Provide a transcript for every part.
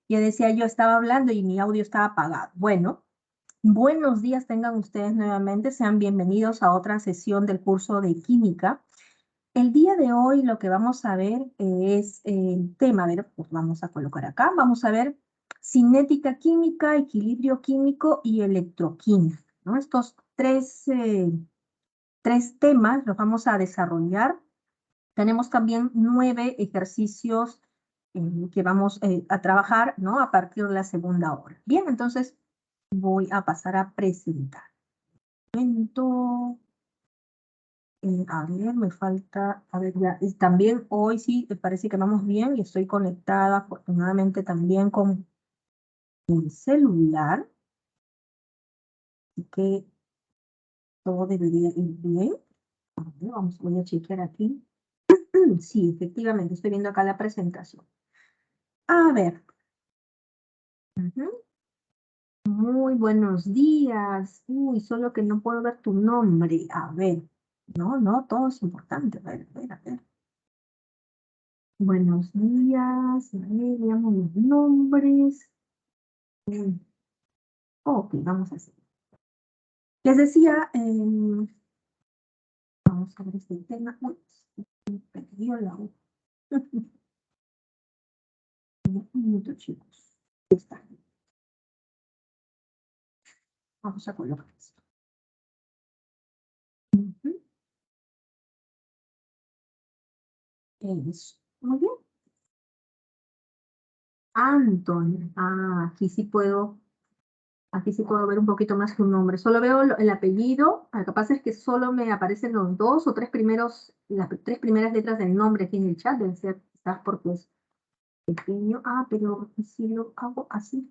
Yo decía, yo estaba hablando y mi audio estaba apagado. Bueno, buenos días tengan ustedes nuevamente. Sean bienvenidos a otra sesión del curso de química. El día de hoy lo que vamos a ver es el tema, a ver, pues vamos a colocar acá, vamos a ver cinética química, equilibrio químico y electroquímica, ¿no? Estos tres temas los vamos a desarrollar. Tenemos también 9 ejercicios que vamos a trabajar, ¿no? A partir de la segunda hora. Bien, entonces voy a pasar a presentar. A ver, me falta, a ver, ya, y también hoy sí, me parece que vamos bien y estoy conectada afortunadamente también con el celular, así que todo debería ir bien. A ver, voy a chequear aquí. Sí, efectivamente, estoy viendo acá la presentación. A ver. Ujú. Muy buenos días. Uy, solo que no puedo ver tu nombre. A ver. No, todo es importante. A ver. Buenos días. A ver, veamos los nombres. Mm, Ok, vamos a hacer. Les decía, vamos a ver este tema. Uy, me perdió la hoja. Un minuto, chicos. Ahí está. Vamos a colocar esto. Ujú. Eso. Muy bien. Anton. Aquí sí puedo ver un poquito más su nombre. Solo veo el apellido. Lo que pasa es que solo me aparecen los dos o tres primeros, las tres primeras letras del nombre aquí en el chat. Debe ser quizás porque es pequeño. Ah, pero si lo hago así,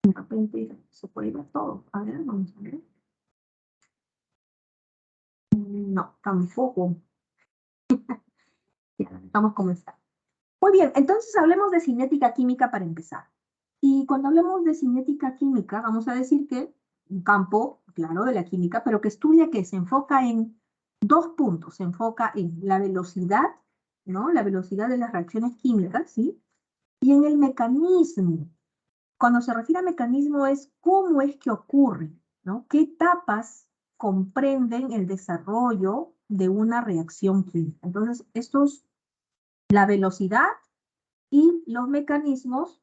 de repente se puede ver todo. A ver, vamos a ver. No, tampoco. Ya, vamos a comenzar. Muy bien, entonces hablemos de cinética química para empezar. Y cuando hablamos de cinética química, vamos a decir que un campo, claro, de la química, pero que estudia que se enfoca en dos puntos. Se enfoca en la velocidad, ¿no? La velocidad de las reacciones químicas, ¿sí? Y en el mecanismo. Cuando se refiere a mecanismo es cómo es que ocurre, ¿no? ¿Qué etapas comprenden el desarrollo de una reacción química? Entonces, la velocidad y los mecanismos,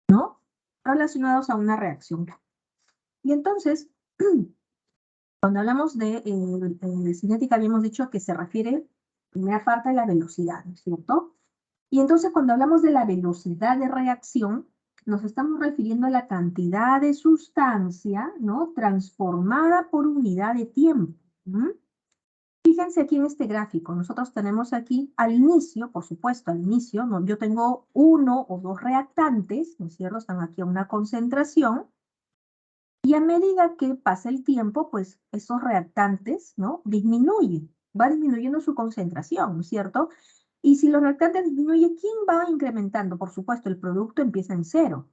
¿no? Relacionados a una reacción. Y entonces, cuando hablamos de cinética, habíamos dicho que se refiere, primera parte, a la velocidad, ¿no es cierto? Y entonces, cuando hablamos de la velocidad de reacción, nos estamos refiriendo a la cantidad de sustancia, ¿no? Transformada por unidad de tiempo. ¿Mm? Fíjense aquí en este gráfico, nosotros tenemos aquí al inicio, por supuesto, al inicio, ¿no? Yo tengo uno o dos reactantes, ¿no es cierto? Están aquí a una concentración, y a medida que pasa el tiempo, pues esos reactantes, ¿no? Disminuyen, va disminuyendo su concentración, ¿no es cierto? Y si los reactantes disminuyen, ¿quién va incrementando? Por supuesto, el producto empieza en cero,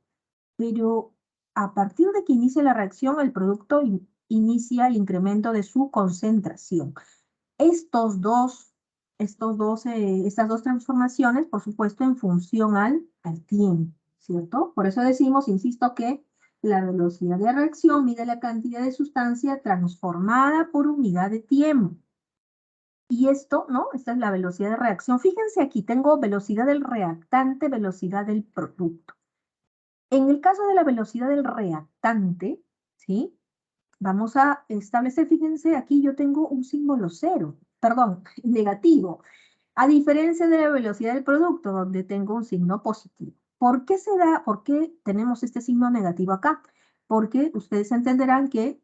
pero a partir de que inicia la reacción, el producto inicia el incremento de su concentración. Estas dos transformaciones, por supuesto, en función al tiempo, ¿cierto? Por eso decimos, insisto, que la velocidad de reacción mide la cantidad de sustancia transformada por unidad de tiempo. Y esto, ¿no? Esta es la velocidad de reacción. Fíjense aquí, tengo velocidad del reactante, velocidad del producto. En el caso de la velocidad del reactante, ¿sí? Vamos a establecer, fíjense, aquí yo tengo un símbolo cero, perdón, negativo, a diferencia de la velocidad del producto, donde tengo un signo positivo. ¿Por qué por qué tenemos este signo negativo acá? Porque ustedes entenderán que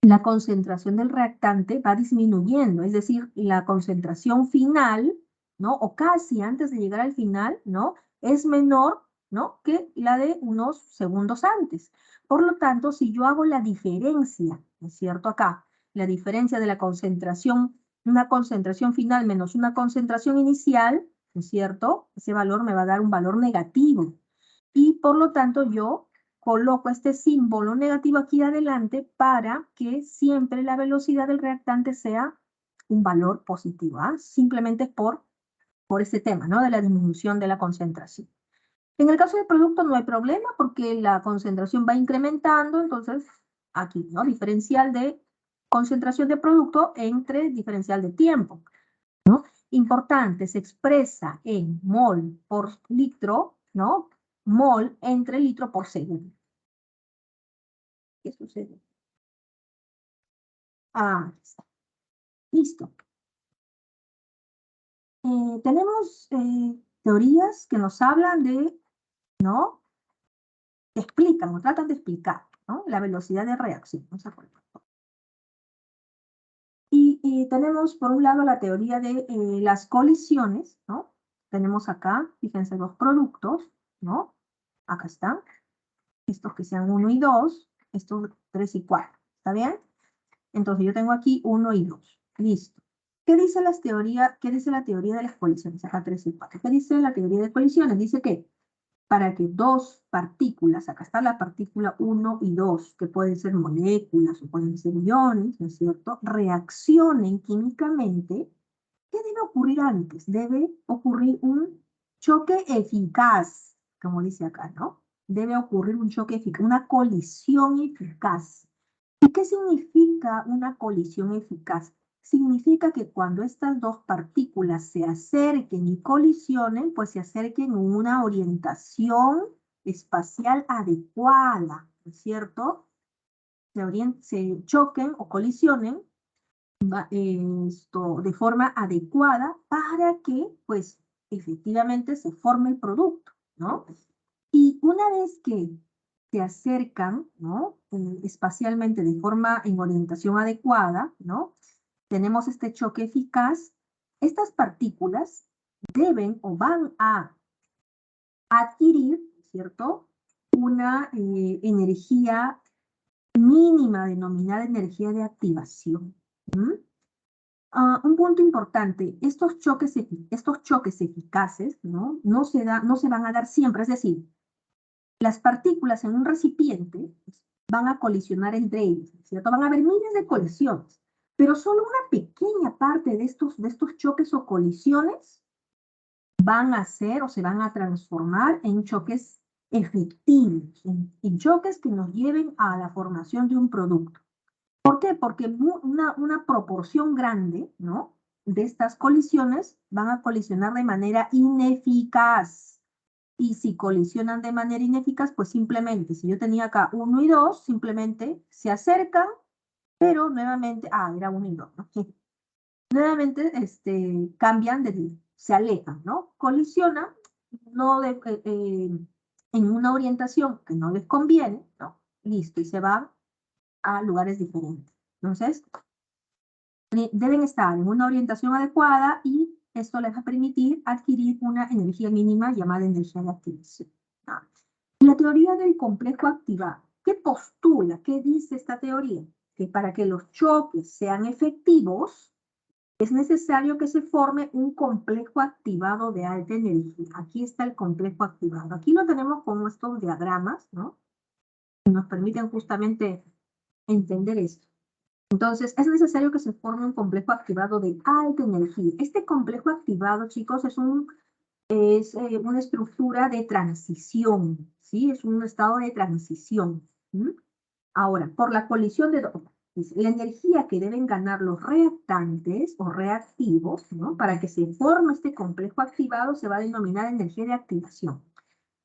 la concentración del reactante va disminuyendo, es decir, la concentración final, ¿no? O casi antes de llegar al final, ¿no? Es menor, ¿no? Que la de unos segundos antes. Por lo tanto, si yo hago la diferencia, ¿no es cierto? Acá, la diferencia de la concentración, una concentración final menos una concentración inicial, ¿no es cierto? Ese valor me va a dar un valor negativo. Y por lo tanto, yo coloco este símbolo negativo aquí adelante para que siempre la velocidad del reactante sea un valor positivo, ¿ah? Simplemente por este tema, ¿no? De la disminución de la concentración. En el caso del producto no hay problema porque la concentración va incrementando, entonces aquí, ¿no? Diferencial de concentración de producto entre diferencial de tiempo, ¿no? Importante, se expresa en mol por litro, ¿no? Mol entre litro por segundo. ¿Qué sucede? Ah, está. Listo. Tenemos teorías que nos hablan de, ¿no? Explican o tratan de explicar, ¿no? La velocidad de reacción. Vamos a poner. Y tenemos, por un lado, la teoría de las colisiones, ¿no? Tenemos acá, fíjense, los productos, ¿no? Acá están. Estos que sean 1 y 2, estos 3 y 4. ¿Está bien? Entonces yo tengo aquí 1 y 2. Listo. ¿Qué dice la teoría de las colisiones? Acá 3 y 4. ¿Qué dice la teoría de colisiones? Dice que para que dos partículas, acá está la partícula 1 y 2, que pueden ser moléculas o pueden ser iones, ¿no es cierto?, reaccionen químicamente, ¿qué debe ocurrir antes? Debe ocurrir un choque eficaz, como dice acá, ¿no? Debe ocurrir un choque eficaz, una colisión eficaz. ¿Y qué significa una colisión eficaz? Significa que cuando estas dos partículas se acerquen y colisionen, pues se acerquen en una orientación espacial adecuada, ¿no es cierto? Se choquen o colisionen de forma adecuada para que, pues, efectivamente se forme el producto, ¿no? Y una vez que se acercan, ¿no? Espacialmente de forma en orientación adecuada, ¿no? Tenemos este choque eficaz. Estas partículas deben o van a adquirir, ¿cierto? Una energía mínima denominada energía de activación. Un punto importante, estos choques eficaces, ¿no? No se van a dar siempre, es decir, las partículas en un recipiente van a colisionar entre ellas, ¿cierto? Van a haber miles de colisiones, pero solo una pequeña parte de estos choques o colisiones van a ser o se van a transformar en choques efectivos, en choques que nos lleven a la formación de un producto. ¿Por qué? Porque una proporción grande, ¿no?, de estas colisiones van a colisionar de manera ineficaz. Y si colisionan de manera ineficaz, pues simplemente, si yo tenía acá 1 y 2, simplemente se acercan, pero nuevamente, era 1 y 2, ¿no? Nuevamente cambian, se alejan, ¿no? Colisionan no en una orientación que no les conviene, ¿no? Listo, y se van a lugares diferentes. Entonces, deben estar en una orientación adecuada y esto les va a permitir adquirir una energía mínima llamada energía de activación. La teoría del complejo activado. ¿Qué postula? ¿Qué dice esta teoría? Que para que los choques sean efectivos, es necesario que se forme un complejo activado de alta energía. Aquí está el complejo activado. Aquí lo tenemos con estos diagramas, ¿no? Que nos permiten justamente entender esto. Entonces, es necesario que se forme un complejo activado de alta energía. Este complejo activado, chicos, es una estructura de transición, ¿sí? Es un estado de transición. Ahora, por la colisión de la energía que deben ganar los reactantes o reactivos, ¿no?, para que se forme este complejo activado se va a denominar energía de activación.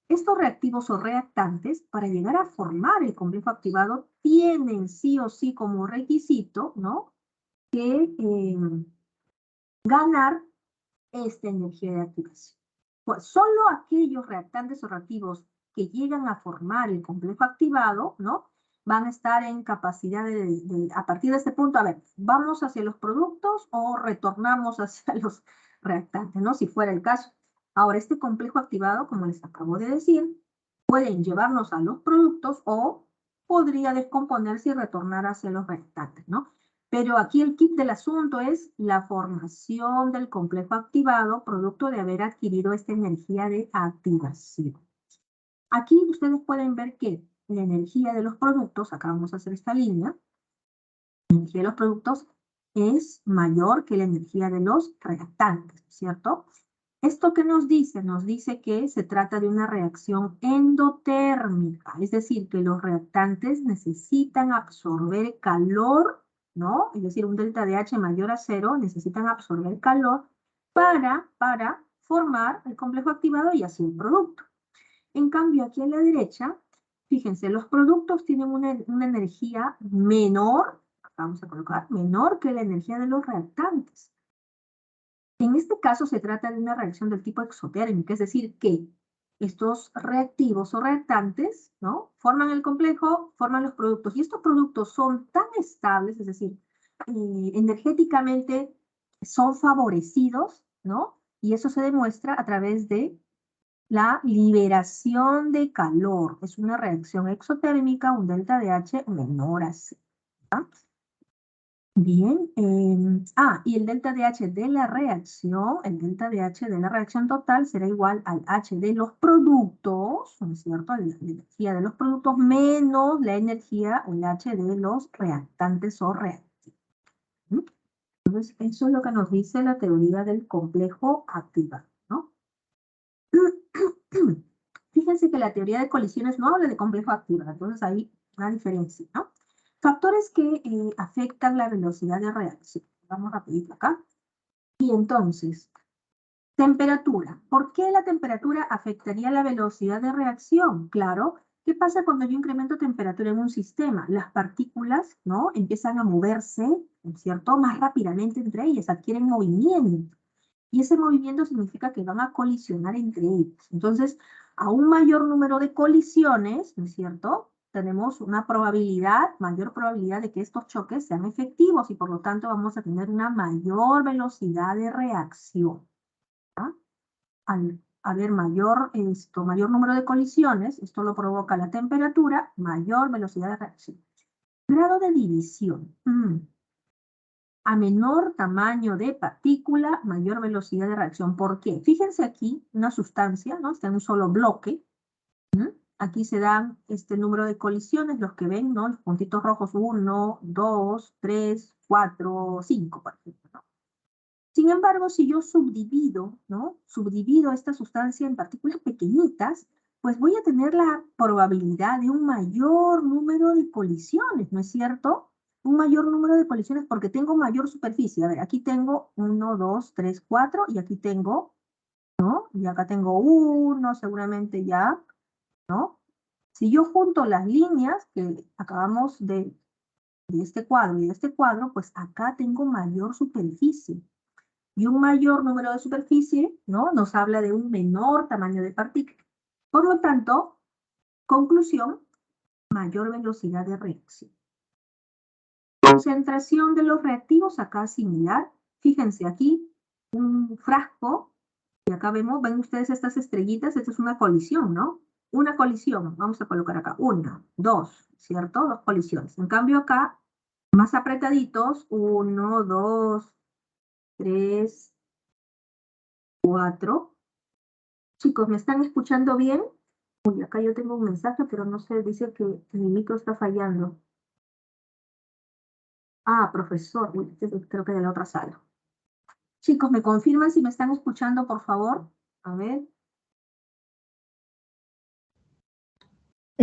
Estos reactivos o reactantes, para llegar a formar el complejo activado, tienen sí o sí como requisito, ¿no?, que ganar esta energía de activación. Pues solo aquellos reactantes o reactivos que llegan a formar el complejo activado, ¿no?, van a estar en capacidad a partir de este punto, a ver, ¿vamos hacia los productos o retornamos hacia los reactantes, ¿no?, si fuera el caso? Ahora, este complejo activado, como les acabo de decir, pueden llevarnos a los productos o podría descomponerse y retornar hacia los reactantes, ¿no? Pero aquí el kit del asunto es la formación del complejo activado, producto de haber adquirido esta energía de activación. Aquí ustedes pueden ver que la energía de los productos, acá vamos a hacer esta línea, la energía de los productos es mayor que la energía de los reactantes, ¿cierto? ¿Esto qué nos dice? Nos dice que se trata de una reacción endotérmica, es decir, que los reactantes necesitan absorber calor, ¿no? Es decir, un delta de H mayor a 0, necesitan absorber calor para formar el complejo activado y así el producto. En cambio, aquí a la derecha, fíjense, los productos tienen una energía menor, vamos a colocar, menor que la energía de los reactantes. En este caso se trata de una reacción del tipo exotérmica, es decir, que estos reactivos o reactantes, ¿no? Forman el complejo, forman los productos, y estos productos son tan estables, es decir, energéticamente son favorecidos, ¿no? Y eso se demuestra a través de la liberación de calor. Es una reacción exotérmica, un delta de H menor a 0. Bien, y el delta de H de la reacción, el delta de H de la reacción total será igual al H de los productos, ¿no es cierto? La energía de los productos menos la energía, el H de los reactantes o reactivos. Entonces, eso es lo que nos dice la teoría del complejo activado, ¿no? Fíjense que la teoría de colisiones no habla de complejo activado, entonces hay una diferencia, ¿no? Factores que afectan la velocidad de reacción. Vamos rapidito acá. Y entonces, temperatura. ¿Por qué la temperatura afectaría la velocidad de reacción? Claro, ¿qué pasa cuando yo incremento temperatura en un sistema? Las partículas, ¿no? Empiezan a moverse, ¿no es cierto?, más rápidamente entre ellas, adquieren movimiento. Y ese movimiento significa que van a colisionar entre ellas. Entonces, a un mayor número de colisiones, ¿no es cierto?, tenemos una probabilidad, mayor probabilidad de que estos choques sean efectivos y por lo tanto vamos a tener una mayor velocidad de reacción. ¿Ah? Al haber mayor número de colisiones, esto lo provoca la temperatura, mayor velocidad de reacción. Grado de división. A menor tamaño de partícula, mayor velocidad de reacción. ¿Por qué? Fíjense aquí, una sustancia, ¿no? Está en un solo bloque. Aquí se dan este número de colisiones, los que ven, ¿no? Los puntitos rojos, 1, 2, 3, 4, 5, por ejemplo, ¿no? Sin embargo, si yo subdivido, ¿no? Subdivido esta sustancia en partículas pequeñitas, pues voy a tener la probabilidad de un mayor número de colisiones, ¿no es cierto? Un mayor número de colisiones porque tengo mayor superficie. A ver, aquí tengo 1, 2, 3, 4 y aquí tengo, ¿no? Y acá tengo 1, seguramente ya, ¿no? Si yo junto las líneas que acabamos de este cuadro y de este cuadro, pues acá tengo mayor superficie. Y un mayor número de superficie, ¿no? Nos habla de un menor tamaño de partícula. Por lo tanto, conclusión, mayor velocidad de reacción. Concentración de los reactivos, acá similar. Fíjense aquí, un frasco, y acá vemos, ven ustedes estas estrellitas, esta es una colisión, ¿no? Una colisión, vamos a colocar acá, 1, 2, ¿cierto? 2 colisiones. En cambio acá, más apretaditos, 1, 2, 3, 4. Chicos, ¿me están escuchando bien? Uy, acá yo tengo un mensaje, pero no sé, dice que mi micro está fallando. Ah, profesor, uy, creo que de la otra sala. Chicos, ¿me confirman si me están escuchando, por favor? A ver.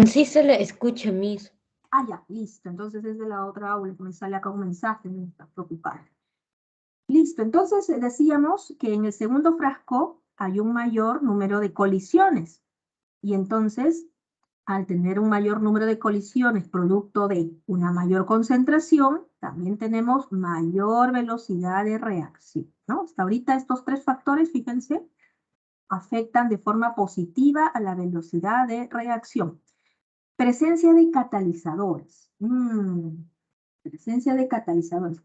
Sí se le escucha, Miss. Ah, ya, listo. Entonces es de la otra aula que me sale acá un mensaje, no está preocupado. Listo, entonces decíamos que en el segundo frasco hay un mayor número de colisiones. Y entonces, al tener un mayor número de colisiones producto de una mayor concentración, también tenemos mayor velocidad de reacción, ¿no? Hasta ahorita estos 3 factores, fíjense, afectan de forma positiva a la velocidad de reacción. Presencia de catalizadores. Presencia de catalizadores.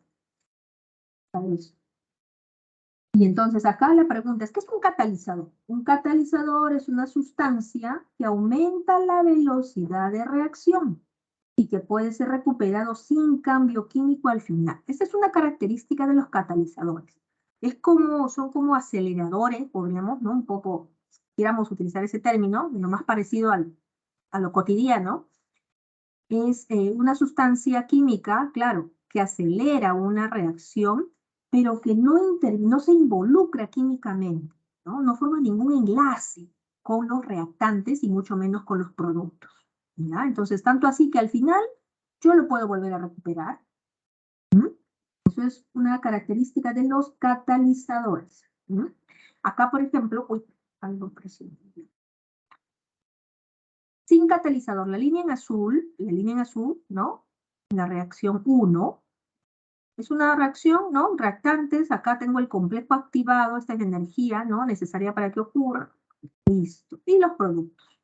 Y entonces acá la pregunta es, ¿qué es un catalizador? Un catalizador es una sustancia que aumenta la velocidad de reacción y que puede ser recuperado sin cambio químico al final. Esta es una característica de los catalizadores. Son como aceleradores, podríamos, ¿no? Un poco, si quisiéramos utilizar ese término, lo más parecido a lo cotidiano. Es una sustancia química, claro, que acelera una reacción, pero que no se involucra químicamente. ¿no? No forma ningún enlace con los reactantes y mucho menos con los productos, ¿ya? Entonces, tanto así que al final yo lo puedo volver a recuperar. Eso es una característica de los catalizadores. Acá, por ejemplo, algo presionado. Sin catalizador, la línea en azul, ¿no? La reacción 1, es una reacción, ¿no? Reactantes, acá tengo el complejo activado, esta es la energía, ¿no? Necesaria para que ocurra. Listo. Y los productos.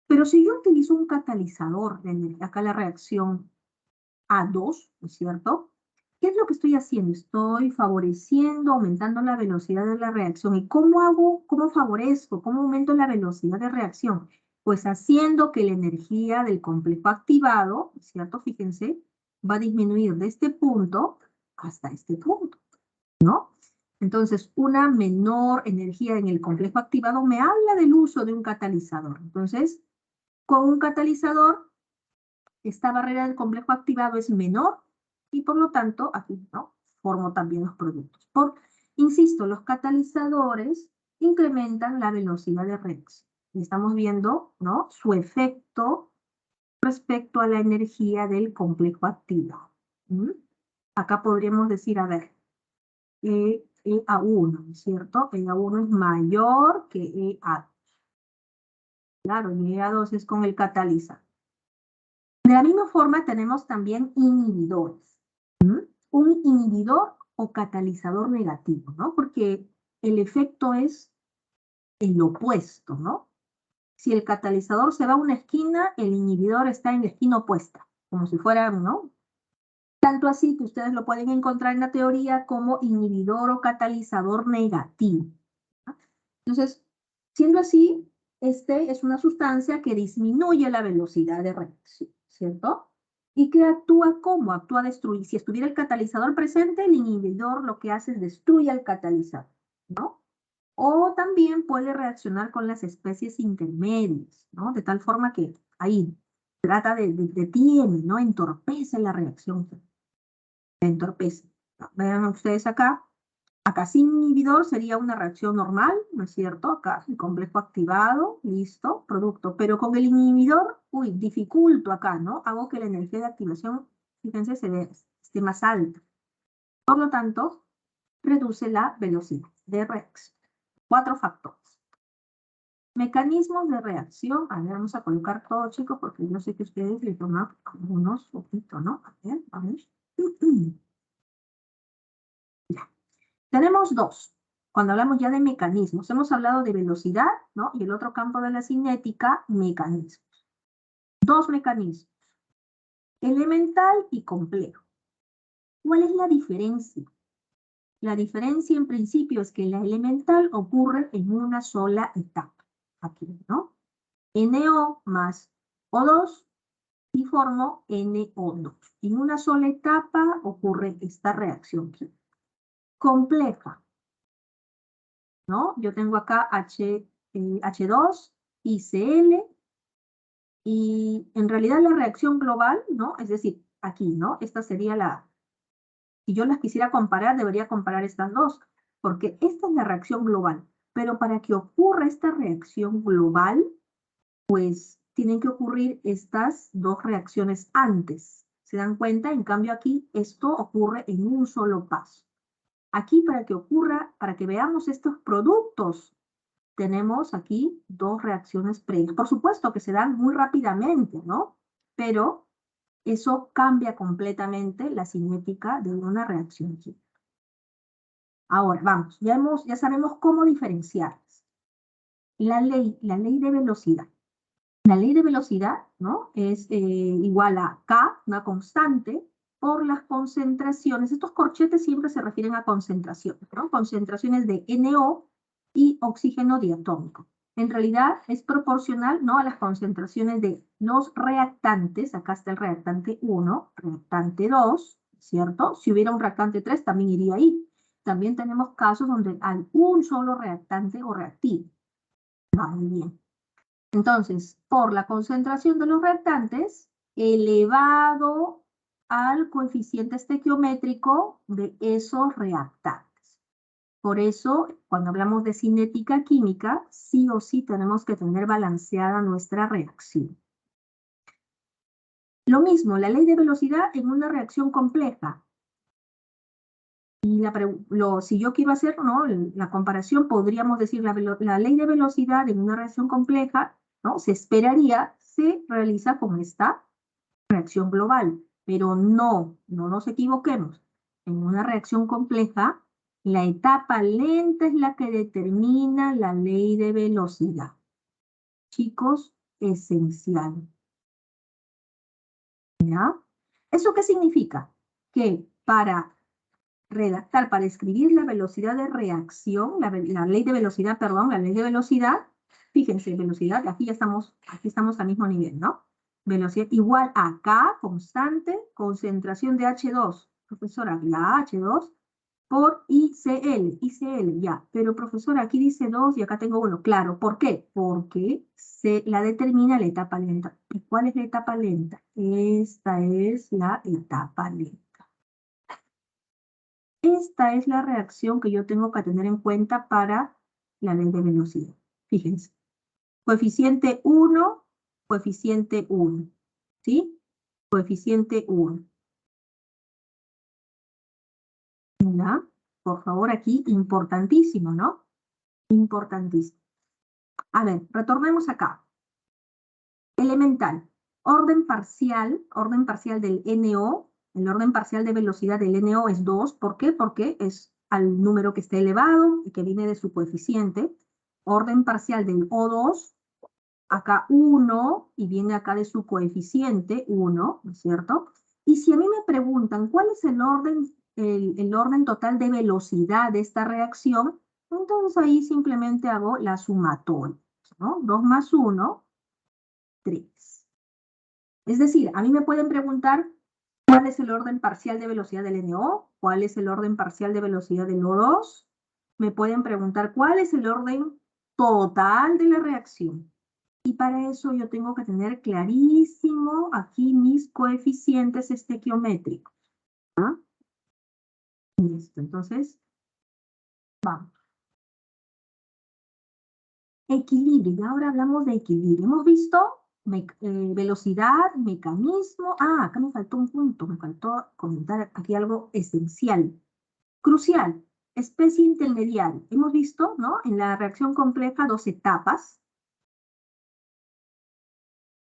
Pero si yo utilizo un catalizador de energía, acá la reacción A2, ¿no es cierto? ¿Qué es lo que estoy haciendo? Estoy favoreciendo, aumentando la velocidad de la reacción. ¿Y cómo hago, cómo favorezco, cómo aumento la velocidad de reacción? Pues haciendo que la energía del complejo activado, ¿cierto? Fíjense, va a disminuir de este punto hasta este punto, ¿no? Entonces, una menor energía en el complejo activado me habla del uso de un catalizador. Entonces, con un catalizador, esta barrera del complejo activado es menor y por lo tanto, aquí, ¿no? Formo también los productos. Insisto, los catalizadores incrementan la velocidad de reacción. Y estamos viendo, ¿no? Su efecto respecto a la energía del complejo activado. Acá podríamos decir, a ver, EA1, ¿no es cierto? EA1 es mayor que EA2. Claro, y EA2 es con el catalizador. De la misma forma tenemos también inhibidores. Un inhibidor o catalizador negativo, ¿no? Porque el efecto es el opuesto, ¿no? Si el catalizador se va a una esquina, el inhibidor está en la esquina opuesta, como si fuera, ¿no? Tanto así que ustedes lo pueden encontrar en la teoría como inhibidor o catalizador negativo. Entonces, siendo así, este es una sustancia que disminuye la velocidad de reacción, ¿cierto? Y que actúa como, actúa destruir. Si estuviera el catalizador presente, el inhibidor lo que hace es destruye al catalizador, ¿no? O también puede reaccionar con las especies intermedias, ¿no? De tal forma que ahí trata detiene, ¿no? Entorpece la reacción. Entorpece. Vean ustedes acá. Acá sin inhibidor sería una reacción normal, ¿no es cierto? Acá el complejo activado, listo, producto. Pero con el inhibidor, dificulto acá, ¿no? Hago que la energía de activación, fíjense, esté más alta. Por lo tanto, reduce la velocidad de reacción. 4 factores. Mecanismos de reacción. A ver, vamos a colocar todo, chicos, porque yo sé que ustedes le toman unos poquitos, ¿no? A ver, vamos. Ya. Tenemos 2. Cuando hablamos ya de mecanismos, hemos hablado de velocidad, ¿no? Y el otro campo de la cinética, mecanismos. 2 mecanismos. Elemental y complejo. ¿Cuál es la diferencia? La diferencia en principio es que la elemental ocurre en una sola etapa. Aquí, ¿no? NO más O2 y formo NO2. En una sola etapa ocurre esta reacción química. Compleja, ¿no? Yo tengo acá H2 y Cl, y en realidad la reacción global, ¿no? Es decir, aquí, ¿no? Esta sería si yo las quisiera comparar, debería comparar estas dos, porque esta es la reacción global, pero para que ocurra esta reacción global, pues tienen que ocurrir estas 2 reacciones antes. ¿Se dan cuenta? En cambio aquí, esto ocurre en un solo paso. Aquí para que ocurra, para que veamos estos productos, tenemos aquí 2 reacciones previas. Por supuesto que se dan muy rápidamente, ¿no? Pero eso cambia completamente la cinética de una reacción química. Ahora, vamos, ya sabemos cómo diferenciarlas. La ley de velocidad. La ley de velocidad, ¿no? Es igual a K, una constante, por las concentraciones. Estos corchetes siempre se refieren a concentraciones, ¿no? Concentraciones de NO y oxígeno diatómico. En realidad es proporcional, ¿no? A las concentraciones de los reactantes. Acá está el reactante 1, reactante 2, ¿cierto? Si hubiera un reactante 3 también iría ahí. También tenemos casos donde hay un solo reactante o reactivo. Va muy bien. Entonces, por la concentración de los reactantes elevado al coeficiente estequiométrico de esos reactantes. Por eso, cuando hablamos de cinética química, sí o sí tenemos que tener balanceada nuestra reacción. Lo mismo, la ley de velocidad en una reacción compleja. Y si yo quiero hacer, ¿no?, la comparación, podríamos decir la ley de velocidad en una reacción compleja, ¿no?, se esperaría, se realiza con esta reacción global. Pero no nos equivoquemos. En una reacción compleja, la etapa lenta es la que determina la ley de velocidad. Chicos, esencial. ¿Ya? ¿Eso qué significa? Que para redactar, para escribir la velocidad de reacción, la ley de velocidad, perdón, la ley de velocidad, fíjense, velocidad, aquí estamos al mismo nivel, ¿no? Velocidad igual a K, constante, concentración de H2. Profesora, la H2 por ICL, ya. Pero profesora, aquí dice 2 y acá tengo 1. Claro, ¿por qué? Porque se la determina la etapa lenta. ¿Y cuál es la etapa lenta? Esta es la etapa lenta. Esta es la reacción que yo tengo que tener en cuenta para la ley de velocidad. Fíjense. Coeficiente 1, coeficiente 1. ¿Sí? Coeficiente 1. ¿Ya? Por favor, aquí, importantísimo, ¿no? Importantísimo. A ver, retornemos acá. Elemental. Orden parcial del NO. El orden parcial de velocidad del NO es 2. ¿Por qué? Porque es al número que esté elevado y que viene de su coeficiente. Orden parcial del O2, acá 1, y viene acá de su coeficiente 1, ¿no es cierto? Y si a mí me preguntan cuál es el orden total de velocidad de esta reacción, entonces ahí simplemente hago la sumatoria, ¿no? 2 más 1, 3. Es decir, a mí me pueden preguntar cuál es el orden parcial de velocidad del NO, cuál es el orden parcial de velocidad del O2, me pueden preguntar cuál es el orden total de la reacción. Y para eso yo tengo que tener clarísimo aquí mis coeficientes estequiométricos. ¿Ah? Listo, entonces, vamos. Equilibrio, y ahora hablamos de equilibrio. Hemos visto velocidad, mecanismo. Ah, acá me faltó un punto, me faltó comentar aquí algo esencial. Crucial, especie intermediaria. Hemos visto, ¿no?, en la reacción compleja 2 etapas.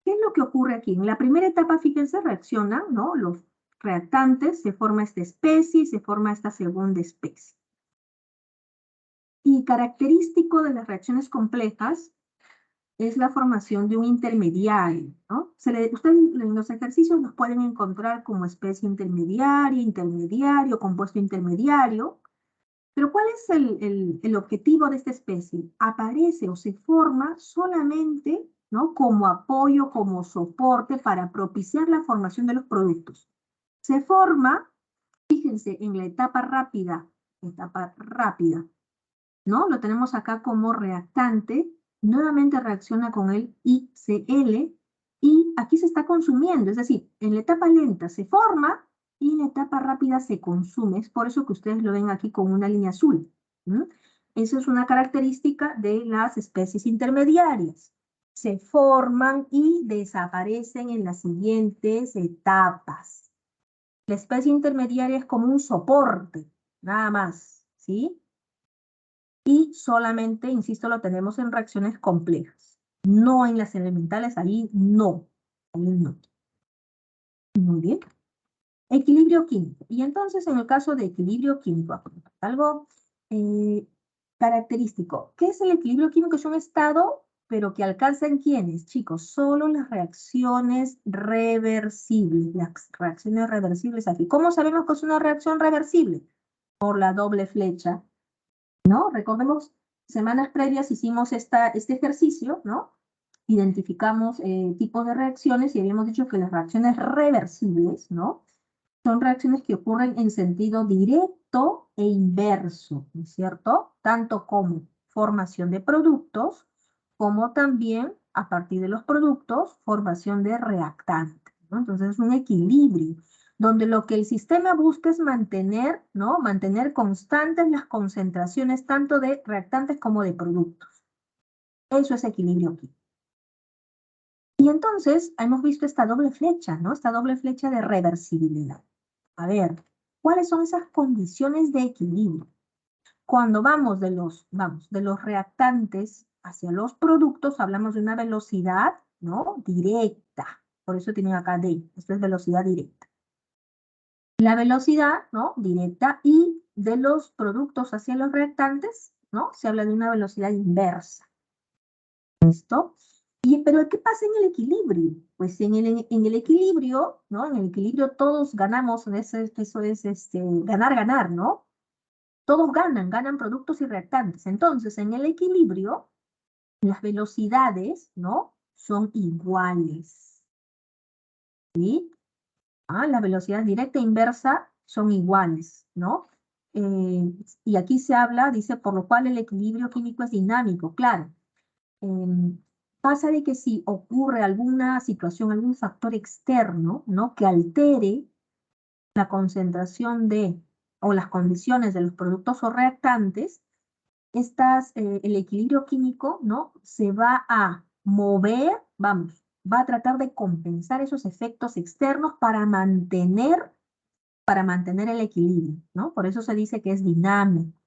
¿Qué es lo que ocurre aquí? En la primera etapa, fíjense, reaccionan, ¿no?, los reactantes, se forma esta especie y se forma esta segunda especie. Y característico de las reacciones complejas es la formación de un intermediario, ¿no? Ustedes en los ejercicios los pueden encontrar como especie intermediaria, intermediario, compuesto intermediario. Pero ¿cuál es el objetivo de esta especie? Aparece o se forma solamente, ¿no?, como apoyo, como soporte para propiciar la formación de los productos. Se forma, fíjense, en la etapa rápida, ¿no? Lo tenemos acá como reactante, nuevamente reacciona con el ICL y aquí se está consumiendo, es decir, en la etapa lenta se forma y en la etapa rápida se consume. Es por eso que ustedes lo ven aquí con una línea azul. Esa es una característica de las especies intermediarias. Se forman y desaparecen en las siguientes etapas. La especie intermediaria es como un soporte, nada más, ¿sí? Y solamente, insisto, lo tenemos en reacciones complejas. No en las elementales, ahí no. Ahí no. Muy bien. Equilibrio químico. Y entonces, en el caso de equilibrio químico, algo característico. ¿Qué es el equilibrio químico? Es un estado, pero que alcanzan ¿quiénes, chicos? Solo las reacciones reversibles. Las reacciones reversibles aquí. ¿Cómo sabemos que es una reacción reversible? Por la doble flecha, ¿no? Recordemos, semanas previas hicimos este ejercicio, ¿no? Identificamos tipos de reacciones y habíamos dicho que las reacciones reversibles, ¿no?, son reacciones que ocurren en sentido directo e inverso, ¿no es cierto? Tanto como formación de productos, como también, a partir de los productos, formación de reactantes, ¿no? Entonces es un equilibrio. donde lo que el sistema busca es mantener, ¿no? Mantener constantes las concentraciones tanto de reactantes como de productos. Eso es equilibrio químico. Y entonces hemos visto esta doble flecha, ¿no? Esta doble flecha de reversibilidad. A ver, ¿cuáles son esas condiciones de equilibrio? Cuando vamos de los reactantes hacia los productos, hablamos de una velocidad, ¿no? Directa. Por eso tienen acá D. Esto es velocidad directa. La velocidad, ¿no? Directa, y de los productos hacia los reactantes, ¿no? Se habla de una velocidad inversa. ¿Listo? Pero ¿qué pasa en el equilibrio? Pues en el equilibrio, ¿no? En el equilibrio todos ganamos, eso es ganar, ganar, ¿no? Todos ganan productos y reactantes. Entonces, en el equilibrio, las velocidades, ¿no? Son iguales. ¿Sí? La velocidad directa e inversa son iguales, ¿no? Y aquí se habla, dice, por lo cual el equilibrio químico es dinámico. Claro, pasa de que si ocurre alguna situación, algún factor externo, ¿no? Que altere la concentración o las condiciones de los productos o reactantes, el equilibrio químico, ¿no? Se va a mover, va a tratar de compensar esos efectos externos para mantener el equilibrio, ¿no? Por eso se dice que es dinámico,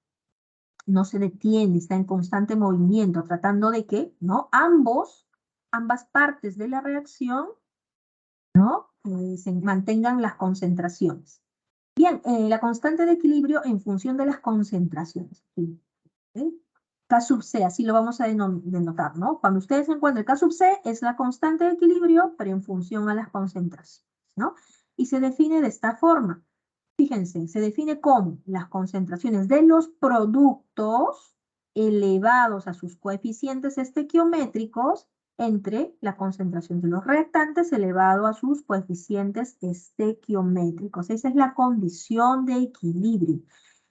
no se detiene, está en constante movimiento, tratando de que, ¿no? Ambas partes de la reacción, ¿no? Se mantengan las concentraciones. Bien, la constante de equilibrio en función de las concentraciones. ¿Sí? K sub C, así lo vamos a denotar, ¿no? Cuando ustedes encuentren K sub C, es la constante de equilibrio, pero en función a las concentraciones, ¿no? Y se define de esta forma. Fíjense, se define como las concentraciones de los productos elevados a sus coeficientes estequiométricos entre la concentración de los reactantes elevado a sus coeficientes estequiométricos. Esa es la condición de equilibrio.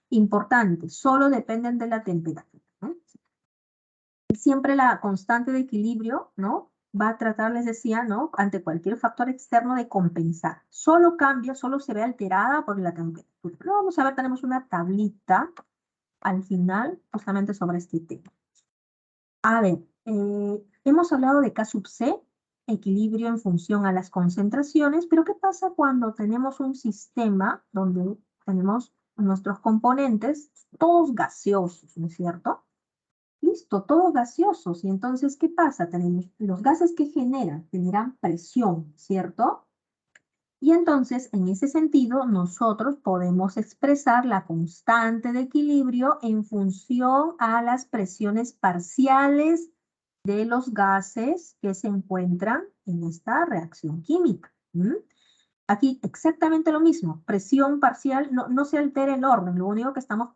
Importante, solo dependen de la temperatura, ¿no? Siempre la constante de equilibrio, ¿no? Va a tratar, les decía, ¿no? Ante cualquier factor externo de compensar. Solo cambia, solo se ve alterada por la temperatura. Pero vamos a ver, tenemos una tablita al final justamente sobre este tema. A ver, hemos hablado de K sub C, equilibrio en función a las concentraciones, pero ¿qué pasa cuando tenemos un sistema donde tenemos nuestros componentes todos gaseosos, ¿no es cierto? Listo, todos gaseosos. Y entonces, ¿qué pasa? Tenemos los gases que generan presión, ¿cierto? Y entonces, en ese sentido, nosotros podemos expresar la constante de equilibrio en función a las presiones parciales de los gases que se encuentran en esta reacción química. Aquí exactamente lo mismo, presión parcial, no se altera el orden, lo único que estamos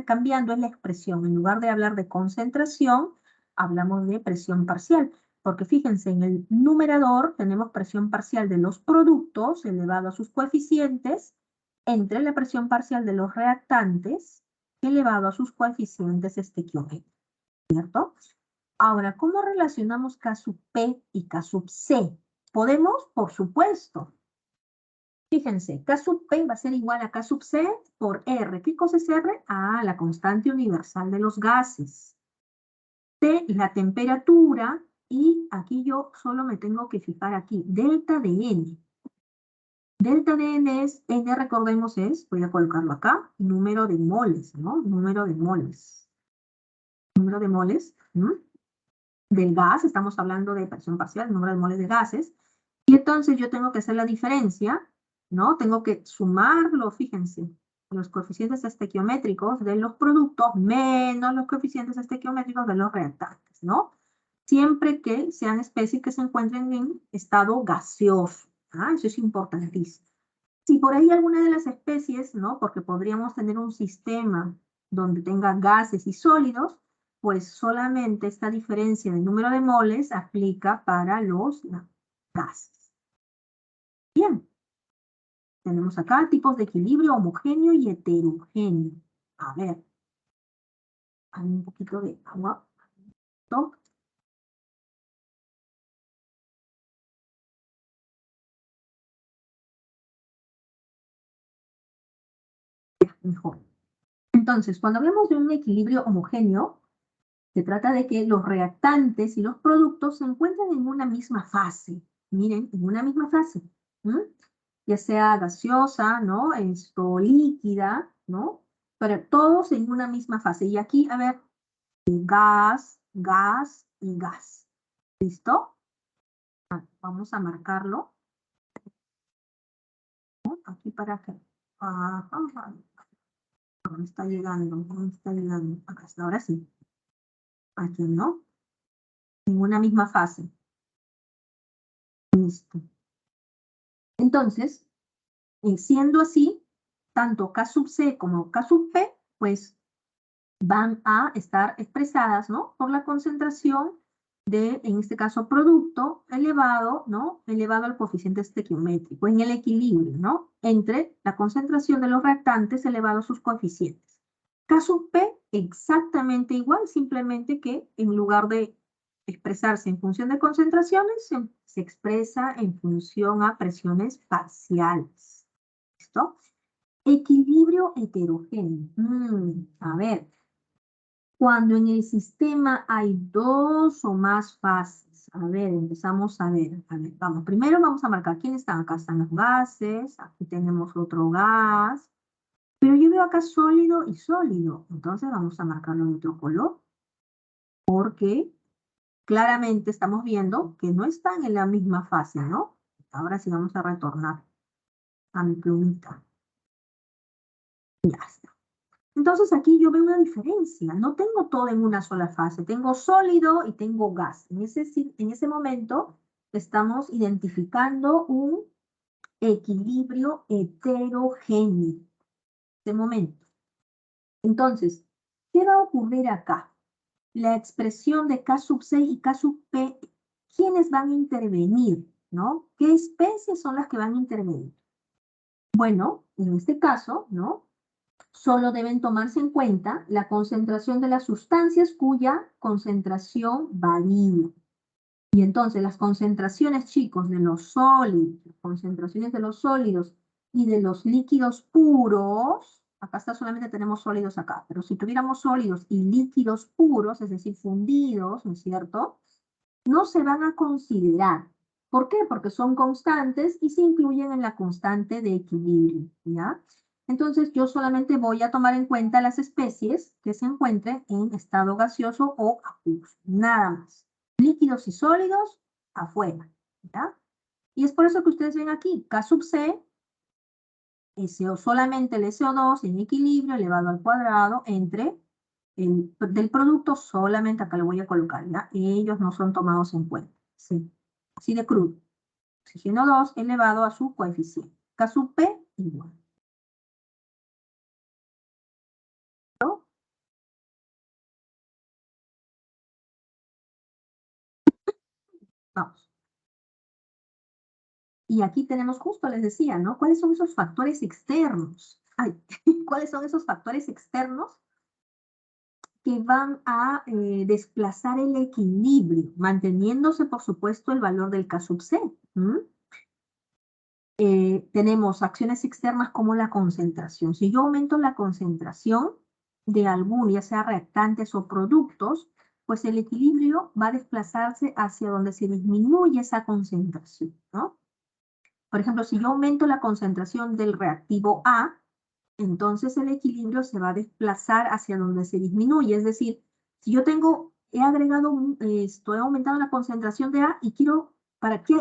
cambiando es la expresión. En lugar de hablar de concentración, hablamos de presión parcial, porque fíjense, en el numerador tenemos presión parcial de los productos elevado a sus coeficientes entre la presión parcial de los reactantes elevado a sus coeficientes estequiométricos, ¿cierto? Ahora, ¿cómo relacionamos K sub P y K sub C? ¿Podemos? Por supuesto. Fíjense, K sub P va a ser igual a K sub C por R. ¿Qué cosa es R? La constante universal de los gases. T, la temperatura, y aquí yo solo me tengo que fijar aquí, delta de N. Delta de N es, N recordemos voy a colocarlo acá, número de moles, ¿no? Número de moles. Número de moles, del gas, estamos hablando de presión parcial, número de moles de gases. Y entonces yo tengo que hacer la diferencia, ¿no? Tengo que sumarlo, fíjense, los coeficientes estequiométricos de los productos menos los coeficientes estequiométricos de los reactantes, ¿no? Siempre que sean especies que se encuentren en estado gaseoso. Eso es importantísimo. Si por ahí alguna de las especies, ¿no? Porque podríamos tener un sistema donde tenga gases y sólidos, pues solamente esta diferencia de número de moles aplica para los gases. Bien, tenemos acá tipos de equilibrio homogéneo y heterogéneo. A ver, hay un poquito de agua. ¿No? mejor. Entonces, cuando hablamos de un equilibrio homogéneo, se trata de que los reactantes y los productos se encuentran en una misma fase. Miren, en una misma fase. Ya sea gaseosa, ¿no? Líquida, ¿no? Pero todos en una misma fase. Y aquí, a ver, gas, gas y gas. ¿Listo? Vamos a marcarlo. ¿No? Aquí para que... ¿Dónde está llegando? ¿Dónde está llegando? Acá está, ahora sí. Aquí, ¿no? En una misma fase. Listo. Entonces, siendo así, tanto K sub C como K sub P, pues van a estar expresadas, ¿no? Por la concentración de, en este caso, producto elevado, ¿no? Elevado al coeficiente estequiométrico, en el equilibrio, ¿no? Entre la concentración de los reactantes elevado a sus coeficientes. K sub P exactamente igual, simplemente que en lugar de expresarse en función de concentraciones, se expresa en función a presiones parciales. ¿Listo? Equilibrio heterogéneo. A ver, cuando en el sistema hay dos o más fases. A ver, empezamos a ver. A ver, vamos. Primero vamos a marcar quiénes están. Acá están los gases. Aquí tenemos otro gas. Pero yo veo acá sólido y sólido. Entonces vamos a marcarlo de otro color. Porque claramente estamos viendo que no están en la misma fase, ¿no? Ahora sí vamos a retornar a mi plumita. Ya está. Entonces aquí yo veo una diferencia. No tengo todo en una sola fase. Tengo sólido y tengo gas. En ese momento estamos identificando un equilibrio heterogéneo. De momento. Entonces, ¿qué va a ocurrir acá? La expresión de K sub C y K sub P, ¿quiénes van a intervenir? ¿No? ¿Qué especies son las que van a intervenir? Bueno, en este caso, ¿no? Solo deben tomarse en cuenta la concentración de las sustancias cuya concentración varía. Y entonces las concentraciones, chicos, de los sólidos, concentraciones de los sólidos y de los líquidos puros, acá está solamente tenemos sólidos acá, pero si tuviéramos sólidos y líquidos puros, es decir, fundidos, ¿no es cierto? No se van a considerar. ¿Por qué? Porque son constantes y se incluyen en la constante de equilibrio, ¿ya? Entonces yo solamente voy a tomar en cuenta las especies que se encuentren en estado gaseoso o acuoso, nada más. Líquidos y sólidos, afuera, ¿ya? Y es por eso que ustedes ven aquí, K sub C, solamente el SO2 en equilibrio elevado al cuadrado entre del producto, solamente acá lo voy a colocar, ¿ya? Ellos no son tomados en cuenta, ¿sí? Así de crudo. Oxígeno 2 elevado a su coeficiente. K sub P igual. ¿No? Vamos. Y aquí tenemos justo, les decía, ¿no? ¿Cuáles son esos factores externos? Ay, ¿cuáles son esos factores externos que van a desplazar el equilibrio, manteniéndose, por supuesto, el valor del K sub C? Tenemos acciones externas como la concentración. Si yo aumento la concentración de algún, ya sea reactantes o productos, pues el equilibrio va a desplazarse hacia donde se disminuye esa concentración, ¿no? Por ejemplo, si yo aumento la concentración del reactivo A, entonces el equilibrio se va a desplazar hacia donde se disminuye. Es decir, si yo he agregado, he aumentado la concentración de A y quiero,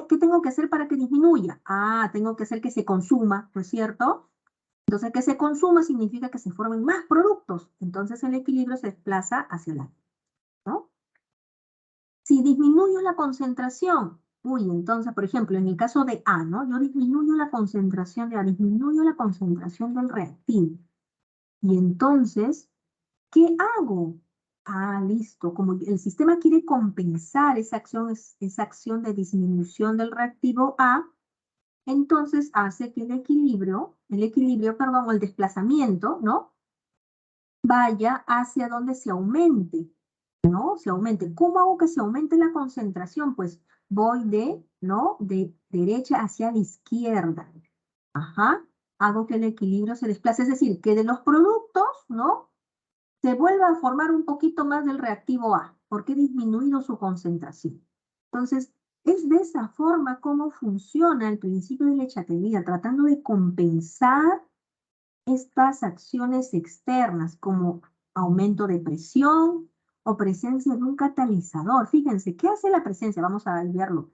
¿qué tengo que hacer para que disminuya? Ah, tengo que hacer que se consuma, ¿no es cierto? Entonces, que se consuma significa que se formen más productos. Entonces el equilibrio se desplaza hacia la, ¿no? Si disminuyo la concentración, entonces, por ejemplo, en el caso de A, ¿no? Yo disminuyo la concentración de A, disminuyo la concentración del reactivo. Y entonces, ¿qué hago? Ah, listo. Como el sistema quiere compensar esa acción de disminución del reactivo A, entonces hace que perdón, o el desplazamiento, ¿no? Vaya hacia donde se aumente, ¿no? Se aumente. ¿Cómo hago que se aumente la concentración? Pues voy ¿no? De derecha hacia la izquierda. Ajá. hago que el equilibrio se desplace, es decir, que de los productos, ¿no?, se vuelva a formar un poquito más del reactivo A, porque he disminuido su concentración. Entonces, es de esa forma como funciona el principio de Le Chatelier, tratando de compensar estas acciones externas, como aumento de presión o presencia de un catalizador. Fíjense, ¿qué hace la presencia? Vamos a verlo.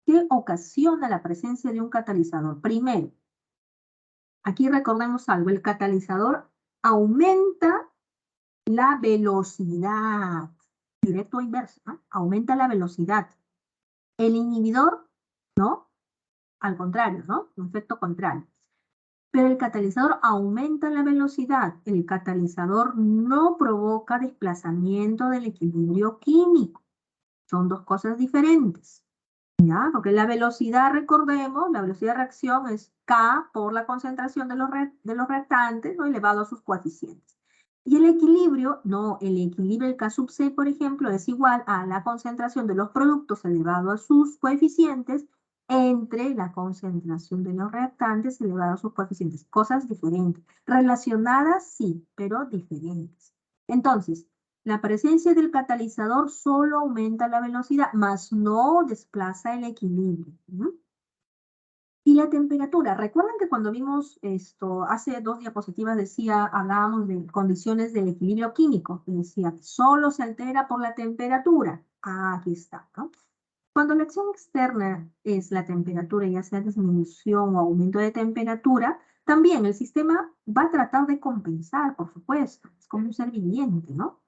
¿Qué ocasiona la presencia de un catalizador? Primero, aquí recordemos algo, el catalizador aumenta la velocidad, directo o inverso, ¿no? Aumenta la velocidad. El inhibidor, ¿no? Al contrario, ¿no? Un efecto contrario. Pero el catalizador aumenta la velocidad. El catalizador no provoca desplazamiento del equilibrio químico. Son dos cosas diferentes. ¿Ya? Porque la velocidad, recordemos, la velocidad de reacción es K por la concentración de los reactantes, ¿no?, elevado a sus coeficientes. Y el equilibrio, no, el equilibrio del K sub C, por ejemplo, es igual a la concentración de los productos elevado a sus coeficientes entre la concentración de los reactantes elevado a sus coeficientes. Cosas diferentes. Relacionadas, sí, pero diferentes. Entonces, la presencia del catalizador solo aumenta la velocidad, mas no desplaza el equilibrio. Y la temperatura. Recuerdan que cuando vimos esto, hace 2 diapositivas hablábamos de condiciones del equilibrio químico. Y decía que solo se altera por la temperatura. Aquí está, ¿no? Cuando la acción externa es la temperatura, ya sea disminución o aumento de temperatura, también el sistema va a tratar de compensar, por supuesto. Es como un ser viviente, ¿no?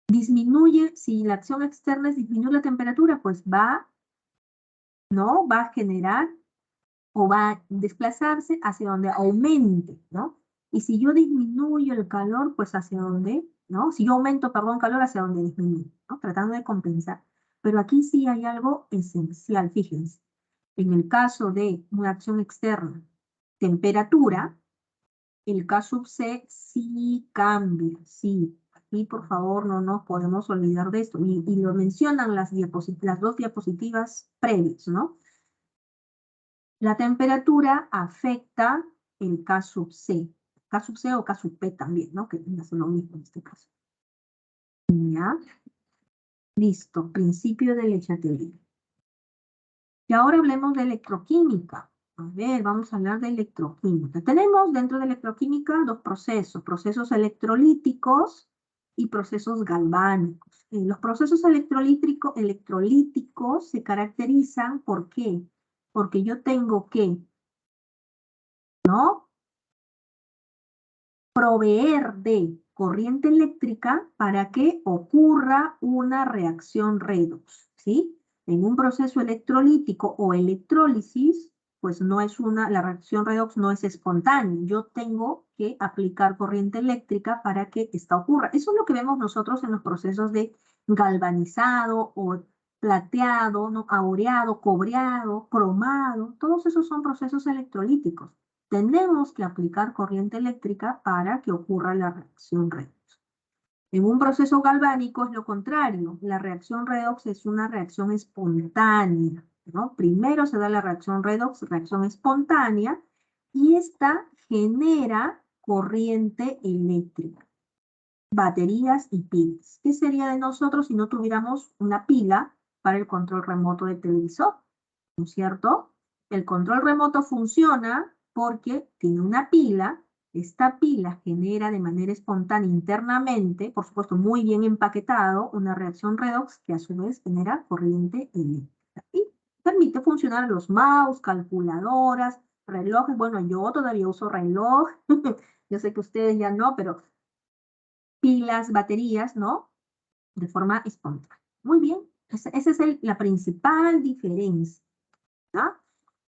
Disminuye, si la acción externa es disminuir la temperatura, pues ¿no?, va a generar o va a desplazarse hacia donde aumente, ¿no? Y si yo disminuyo el calor, pues hacia donde, ¿no? Si yo aumento, perdón, calor, hacia donde disminuye, ¿no? Tratando de compensar. Pero aquí sí hay algo esencial, fíjense. En el caso de una acción externa, temperatura, el K sub C sí cambia, sí. Aquí, por favor, no nos podemos olvidar de esto. Y lo mencionan las 2 diapositivas previas, ¿no? La temperatura afecta el K sub C. K sub C o K sub P también, ¿no? Que es lo mismo en este caso. ¿Ya? Listo. Principio de Le Chatelier. Y ahora hablemos de electroquímica. A ver, vamos a hablar de electroquímica. Tenemos dentro de electroquímica 2 procesos. Procesos electrolíticos y procesos galvánicos. Los procesos electrolíticos se caracterizan ¿por qué? Porque yo tengo que, ¿no?, proveer de corriente eléctrica para que ocurra una reacción redox, ¿sí? En un proceso electrolítico o electrólisis, pues la reacción redox no es espontánea. Yo tengo que aplicar corriente eléctrica para que esta ocurra. Eso es lo que vemos nosotros en los procesos de galvanizado o plateado, ¿no?, aureado, cobreado, cromado. Todos esos son procesos electrolíticos. Tenemos que aplicar corriente eléctrica para que ocurra la reacción redox. En un proceso galvánico es lo contrario. La reacción redox es una reacción espontánea, ¿no? Primero se da la reacción redox, reacción espontánea, y esta genera corriente eléctrica. Baterías y pilas. ¿Qué sería de nosotros si no tuviéramos una pila para el control remoto del televisor? ¿No es cierto? El control remoto funciona porque tiene una pila. Esta pila genera de manera espontánea internamente, por supuesto muy bien empaquetado, una reacción redox que a su vez genera corriente eléctrica. Y permite funcionar los mouse, calculadoras, relojes. Bueno, yo todavía uso reloj. Yo sé que ustedes ya no, pero pilas, baterías, ¿no?, de forma espontánea. Muy bien, esa es la principal diferencia, ¿no?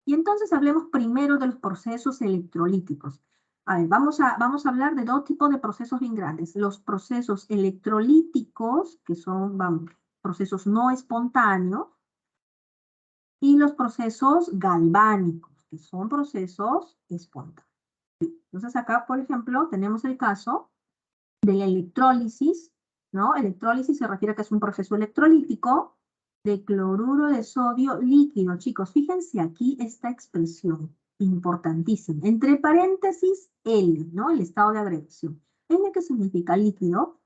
Y entonces hablemos primero de los procesos electrolíticos. A ver, vamos a hablar de 2 tipos de procesos bien grandes. Los procesos electrolíticos, que son, procesos no espontáneos, y los procesos galvánicos, que son procesos espontáneos. Entonces acá, por ejemplo, tenemos el caso de la electrólisis, ¿no? Electrólisis se refiere a que es un proceso electrolítico de cloruro de sodio líquido. Chicos, fíjense aquí esta expresión, importantísimo. Entre paréntesis, L, ¿no? El estado de agregación. N, que significa líquido.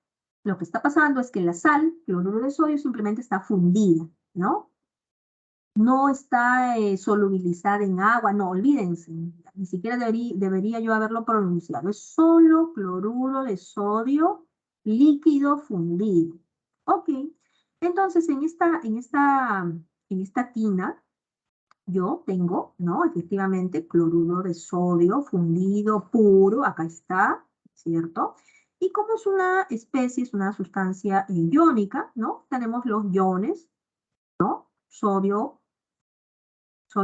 Lo que está pasando es que la sal, cloruro de sodio, simplemente está fundida, ¿no? No está solubilizada en agua, no, olvídense. Ni siquiera debería yo haberlo pronunciado. Es solo cloruro de sodio líquido fundido. Ok, entonces en esta tina yo tengo, ¿no? Efectivamente, cloruro de sodio fundido puro, acá está, ¿cierto? Y como es una especie, es una sustancia iónica, ¿no? Tenemos los iones, ¿no? Sodio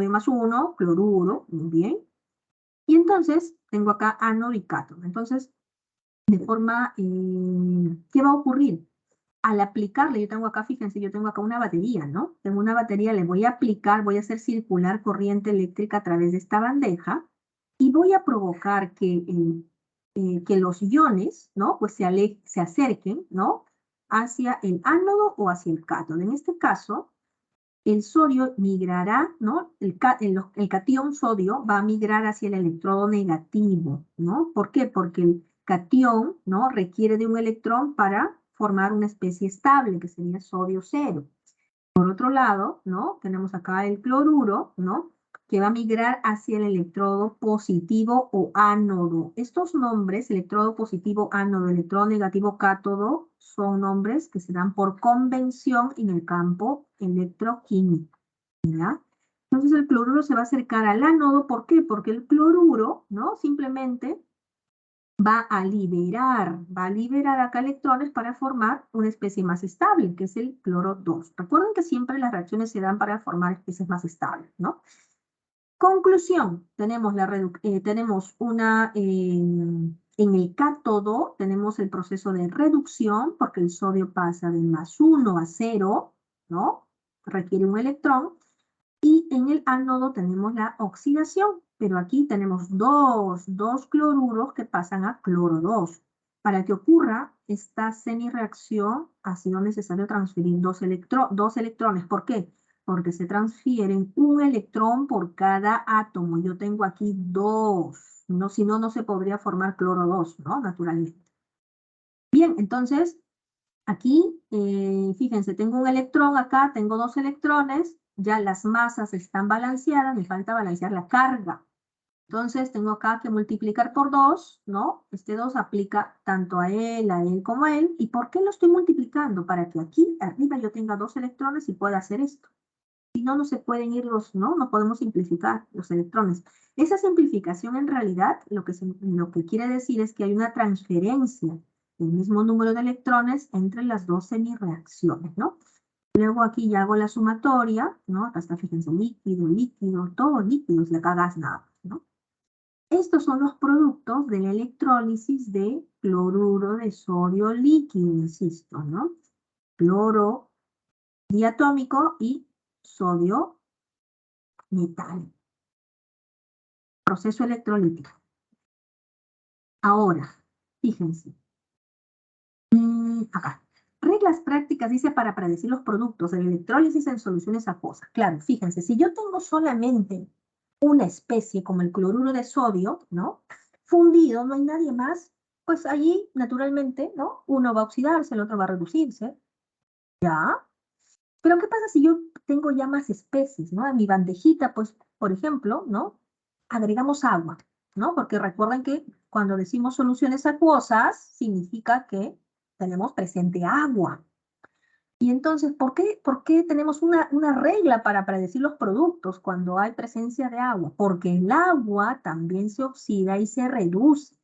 más 1, cloruro, muy bien. Y entonces tengo acá ánodo y cátodo. Entonces, de forma, ¿qué va a ocurrir? Al aplicarle, yo tengo acá, fíjense, yo tengo acá una batería, ¿no? Tengo una batería, le voy a aplicar, voy a hacer circular corriente eléctrica a través de esta bandeja y voy a provocar que los iones, ¿no? Pues se acerquen, ¿no? Hacia el ánodo o hacia el cátodo. En este caso, el sodio migrará, ¿no? El catión sodio va a migrar hacia el electrodo negativo, ¿no? ¿Por qué? Porque el catión, ¿no? Requiere de un electrón para formar una especie estable, que sería sodio cero. Por otro lado, ¿no? Tenemos acá el cloruro, ¿no? Que va a migrar hacia el electrodo positivo o ánodo. Estos nombres, electrodo positivo, ánodo, electrodo negativo, cátodo, son nombres que se dan por convención en el campo electroquímico, ¿ya? Entonces el cloruro se va a acercar al ánodo, ¿por qué? Porque el cloruro, ¿no? Simplemente va a liberar acá electrones para formar una especie más estable, que es el cloro 2. Recuerden que siempre las reacciones se dan para formar especies más estables, ¿no? Conclusión, tenemos en el cátodo tenemos el proceso de reducción, porque el sodio pasa de +1 a 0, ¿no? Requiere un electrón. Y en el ánodo tenemos la oxidación, pero aquí tenemos dos cloruros que pasan a cloro 2. Para que ocurra esta semireacción, ha sido necesario transferir dos electrones. ¿Por qué? Porque se transfieren un electrón por cada átomo. Yo tengo aquí 2. No, si no, no se podría formar cloro 2, ¿no? Naturalmente. Bien, entonces, aquí, fíjense, tengo un electrón acá, tengo 2 electrones, ya las masas están balanceadas, me falta balancear la carga. Entonces tengo acá que multiplicar por 2, ¿no? Este 2 aplica tanto a él como a él. ¿Y por qué lo estoy multiplicando? Para que aquí arriba yo tenga 2 electrones y pueda hacer esto. Si no, no se pueden ir ¿no? No podemos simplificar los electrones. Esa simplificación en realidad lo que quiere decir es que hay una transferencia del mismo número de electrones entre las dos semireacciones, ¿no? Luego aquí ya hago la sumatoria, ¿no? Acá está, fíjense, líquido, líquido, todo líquido, y acá gas nada, ¿no? Estos son los productos de la electrólisis de cloruro de sodio líquido, insisto, ¿no? Cloro diatómico y sodio metal. Proceso electrolítico. Ahora, fíjense. Acá. Reglas prácticas, dice, para predecir los productos de la electrólisis en soluciones acuosas. Claro, fíjense, si yo tengo solamente una especie como el cloruro de sodio, ¿no? Fundido, no hay nadie más, pues allí, naturalmente, ¿no? Uno va a oxidarse, el otro va a reducirse, ¿ya? Pero ¿qué pasa si yo tengo ya más especies, ¿no? En mi bandejita, pues, por ejemplo, ¿no? Agregamos agua, ¿no? Porque recuerden que cuando decimos soluciones acuosas, significa que tenemos presente agua. Y entonces, ¿por qué tenemos una regla para predecir los productos cuando hay presencia de agua? Porque el agua también se oxida y se reduce.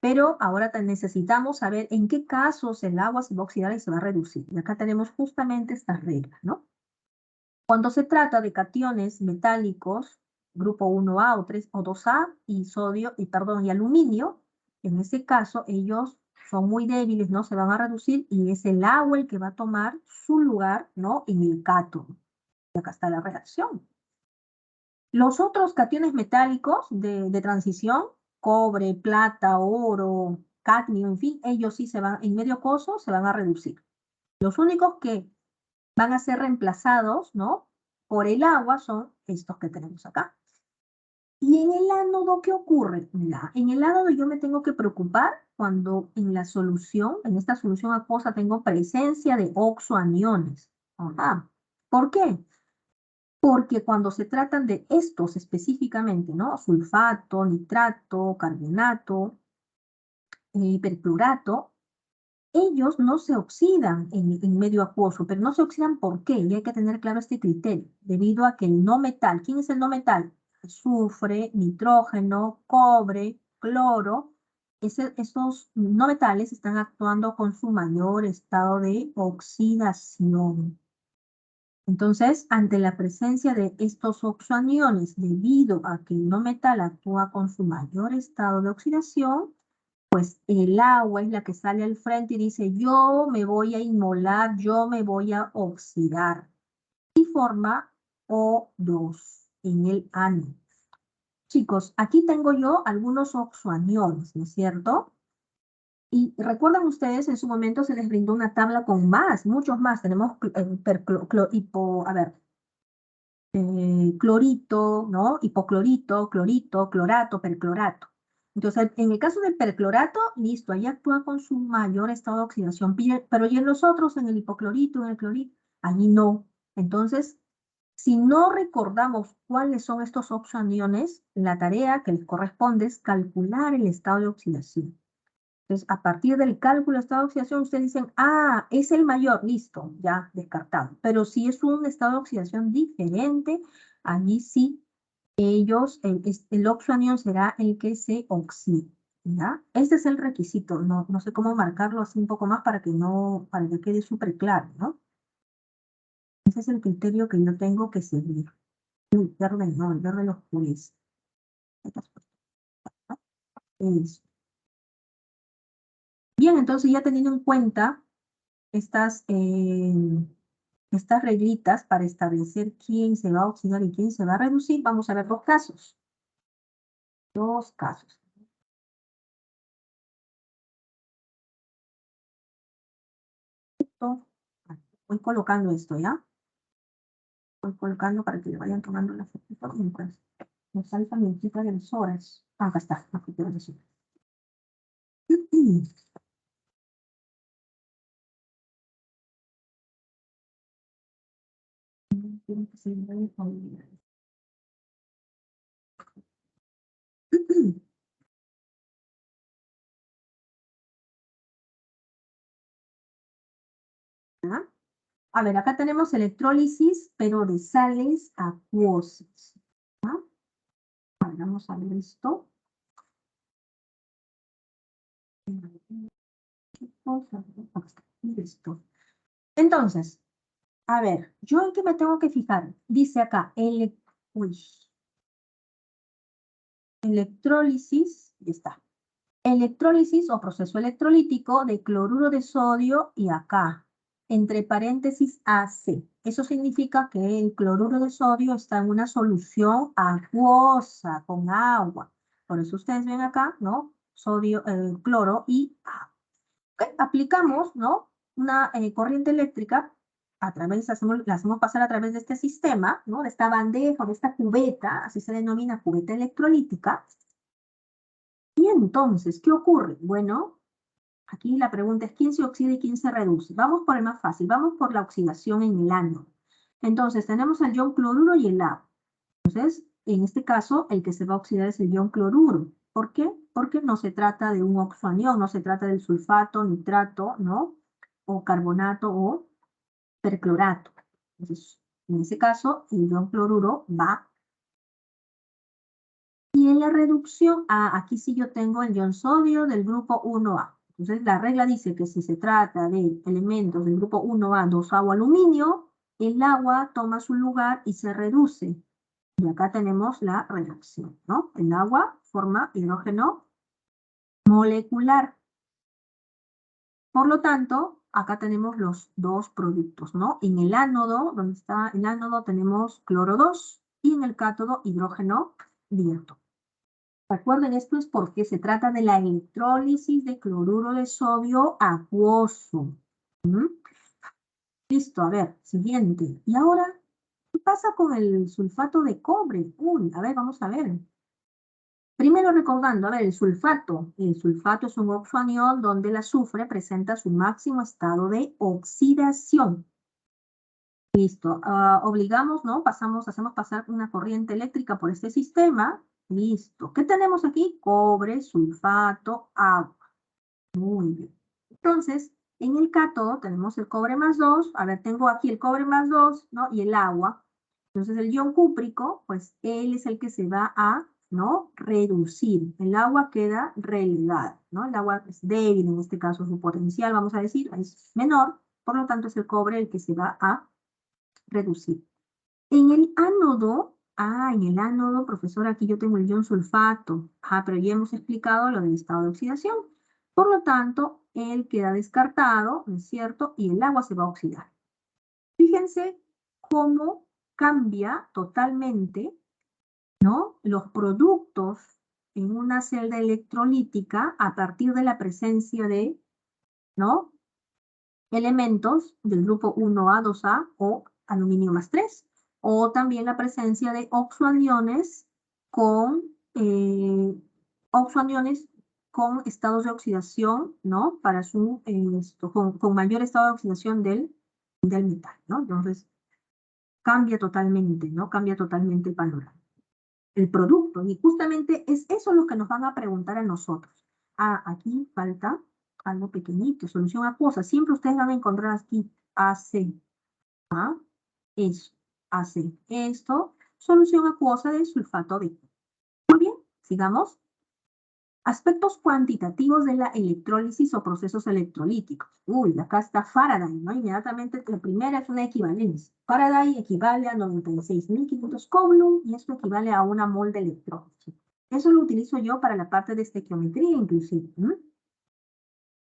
Pero ahora necesitamos saber en qué casos el agua se va a oxidar y se va a reducir. Y acá tenemos justamente estas reglas, ¿no? Cuando se trata de cationes metálicos, grupo 1A o 3 o 2A y sodio, y aluminio, en ese caso ellos son muy débiles, ¿no? Se van a reducir y es el agua el que va a tomar su lugar, ¿no? En el cátodo. Y acá está la reacción. Los otros cationes metálicos de transición, cobre, plata, oro, cadmio, en fin, ellos sí se van, en medio aquoso se van a reducir. Los únicos que van a ser reemplazados, ¿no? Por el agua son estos que tenemos acá. ¿Y en el ánodo qué ocurre? Mira, en el ánodo yo me tengo que preocupar cuando en la solución, en esta solución acuosa, tengo presencia de oxoaniones. Ajá. ¿Por qué? Porque cuando se tratan de estos específicamente, ¿no? Sulfato, nitrato, carbonato, perclorato, ellos no se oxidan en medio acuoso, pero no se oxidan ¿por qué? Y hay que tener claro este criterio, debido a que el no metal, ¿quién es el no metal? Azufre, nitrógeno, cobre, cloro, esos no metales están actuando con su mayor estado de oxidación. Entonces, ante la presencia de estos oxoaniones, debido a que el no metal actúa con su mayor estado de oxidación, pues el agua es la que sale al frente y dice, yo me voy a inmolar, yo me voy a oxidar. Y forma O2 en el ánodo. Chicos, aquí tengo yo algunos oxoaniones, ¿no es cierto? Y recuerdan ustedes, en su momento se les brindó una tabla con más, muchos más. Tenemos clorito, ¿no? Hipoclorito, clorito, clorato, perclorato. Entonces, en el caso del perclorato, listo, ahí actúa con su mayor estado de oxidación, pero y en los otros, en el hipoclorito, en el clorito, allí no. Entonces, si no recordamos cuáles son estos oxoaniones, la tarea que les corresponde es calcular el estado de oxidación. Entonces, a partir del cálculo de estado de oxidación, ustedes dicen, ah, es el mayor, listo, ya descartado. Pero si es un estado de oxidación diferente, allí sí, el oxoanión será el que se oxide, ¿ya? Este es el requisito, no sé cómo marcarlo así un poco más para que quede súper claro, ¿no? Ese es el criterio que yo tengo que seguir. El verde no, el verde lo oscurece. Eso. Bien, entonces ya teniendo en cuenta estas, estas reglitas para establecer quién se va a oxidar y quién se va a reducir, vamos a ver dos casos. Dos casos. Voy colocando esto, ¿ya? Voy colocando para que le vayan tomando la fotito mientras me salta mi hojita de las horas. Ah, acá está, la hojita de las horas. Tiene que ser muy olvidado. ¿Ya? A ver, acá tenemos electrólisis, pero de sales acuosas. ¿Ya? A ver, vamos a ver esto. Listo. Entonces, a ver, ¿yo en qué me tengo que fijar? Dice acá, electrólisis, ya está. Electrólisis o proceso electrolítico de cloruro de sodio y acá, entre paréntesis AC. Eso significa que el cloruro de sodio está en una solución acuosa, con agua. Por eso ustedes ven acá, ¿no? Sodio, cloro y agua. Okay. Aplicamos, ¿no? Una corriente eléctrica, la hacemos pasar a través de este sistema, ¿no? De esta bandeja, de esta cubeta, así se denomina cubeta electrolítica. Y entonces, ¿qué ocurre? Bueno, aquí la pregunta es ¿quién se oxida y quién se reduce? Vamos por el más fácil, vamos por la oxidación en el ánodo. Entonces, tenemos el ion cloruro y el agua. Entonces, en este caso, el que se va a oxidar es el ion cloruro. ¿Por qué? Porque no se trata de un oxoanión, no se trata del sulfato, nitrato, ¿no? O carbonato o perclorato. Entonces, en ese caso, el ion cloruro va. Y en la reducción, aquí sí yo tengo el ion sodio del grupo 1A. Entonces, la regla dice que si se trata de elementos del grupo 1A, 2A o aluminio, el agua toma su lugar y se reduce. Y acá tenemos la reacción, ¿no? El agua forma hidrógeno molecular. Por lo tanto, acá tenemos los dos productos, ¿no? En el ánodo, donde está el ánodo, tenemos cloro 2 y en el cátodo hidrógeno diéto. Recuerden, esto es porque se trata de la electrólisis de cloruro de sodio acuoso. ¿Mm? Listo, a ver, siguiente. Y ahora, ¿qué pasa con el sulfato de cobre? Uy, a ver, vamos a ver. Primero recordando, a ver, el sulfato. El sulfato es un oxoanión donde el azufre presenta su máximo estado de oxidación. Listo. Obligamos, ¿no? Hacemos pasar una corriente eléctrica por este sistema. Listo. ¿Qué tenemos aquí? Cobre, sulfato, agua. Muy bien. Entonces, en el cátodo tenemos el cobre más 2. A ver, tengo aquí el cobre más 2, ¿no? Y el agua. Entonces, el ion cúprico, pues él es el que se va a, ¿no? Reducir. El agua queda relegada, ¿no? El agua es débil, en este caso su potencial, vamos a decir, es menor. Por lo tanto, es el cobre el que se va a reducir. En el ánodo, profesor, aquí yo tengo el ion sulfato. Pero ya hemos explicado lo del estado de oxidación. Por lo tanto, él queda descartado, ¿no es cierto? Y el agua se va a oxidar. Fíjense cómo cambia totalmente, ¿no? Los productos en una celda electrolítica a partir de la presencia de, ¿no? Elementos del grupo 1A, 2A o aluminio más 3. O también la presencia de oxoaniones con, estados de oxidación, ¿no? Para con mayor estado de oxidación del metal, ¿no? Entonces, cambia totalmente, ¿no? Cambia totalmente el panorama. El producto, y justamente es eso lo que nos van a preguntar a nosotros. Aquí falta algo pequeñito, solución acuosa. Siempre ustedes van a encontrar aquí AC. Eso, AC. Esto, solución acuosa de sulfato de. Muy bien, sigamos. Aspectos cuantitativos de la electrólisis o procesos electrolíticos. Uy, acá está Faraday, ¿no? Inmediatamente la primera es una equivalencia. Faraday equivale a 96.500 Coulomb y esto equivale a una mol de electrones. Eso lo utilizo yo para la parte de estequiometría inclusive.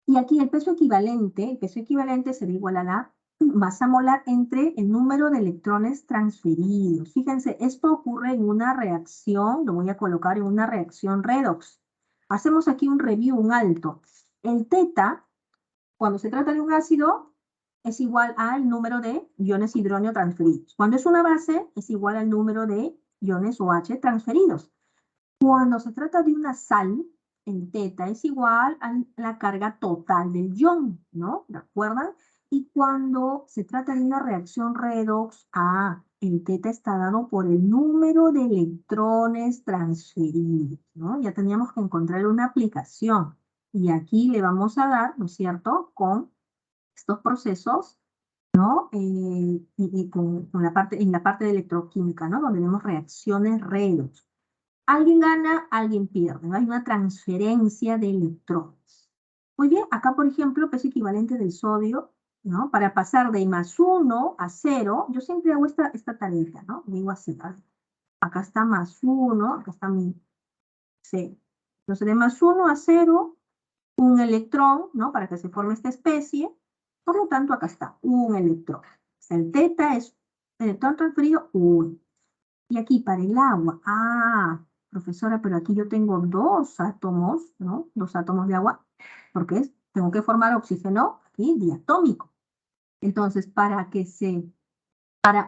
Y aquí el peso equivalente será igual a la masa molar entre el número de electrones transferidos. Fíjense, esto ocurre en una reacción, lo voy a colocar en una reacción redox. Hacemos aquí un review, un alto. El teta, cuando se trata de un ácido, es igual al número de iones hidrógeno transferidos. Cuando es una base, es igual al número de iones OH transferidos. Cuando se trata de una sal, el teta es igual a la carga total del ion, ¿no? ¿De acuerdo? Y cuando se trata de una reacción redox, el teta está dado por el número de electrones transferidos, ¿no? Ya teníamos que encontrar una aplicación. Y aquí le vamos a dar, ¿no es cierto?, con estos procesos, ¿no? Y con en la parte de electroquímica, ¿no? Donde vemos reacciones redox. Alguien gana, alguien pierde, ¿no? Hay una transferencia de electrones. Muy bien, acá por ejemplo, peso equivalente del sodio, ¿no? Para pasar de +1 a 0, yo siempre hago esta tarea, ¿no? Digo así, ¿vale? Acá está +1, acá está mi 0. Entonces de +1 a 0, un electrón, ¿no? Para que se forme esta especie. Por lo tanto, acá está, un electrón. O sea, el teta es electrón transferido, 1. Y aquí para el agua, profesora, pero aquí yo tengo 2 átomos, ¿no? 2 átomos de agua, porque tengo que formar oxígeno aquí diatómico. Entonces, para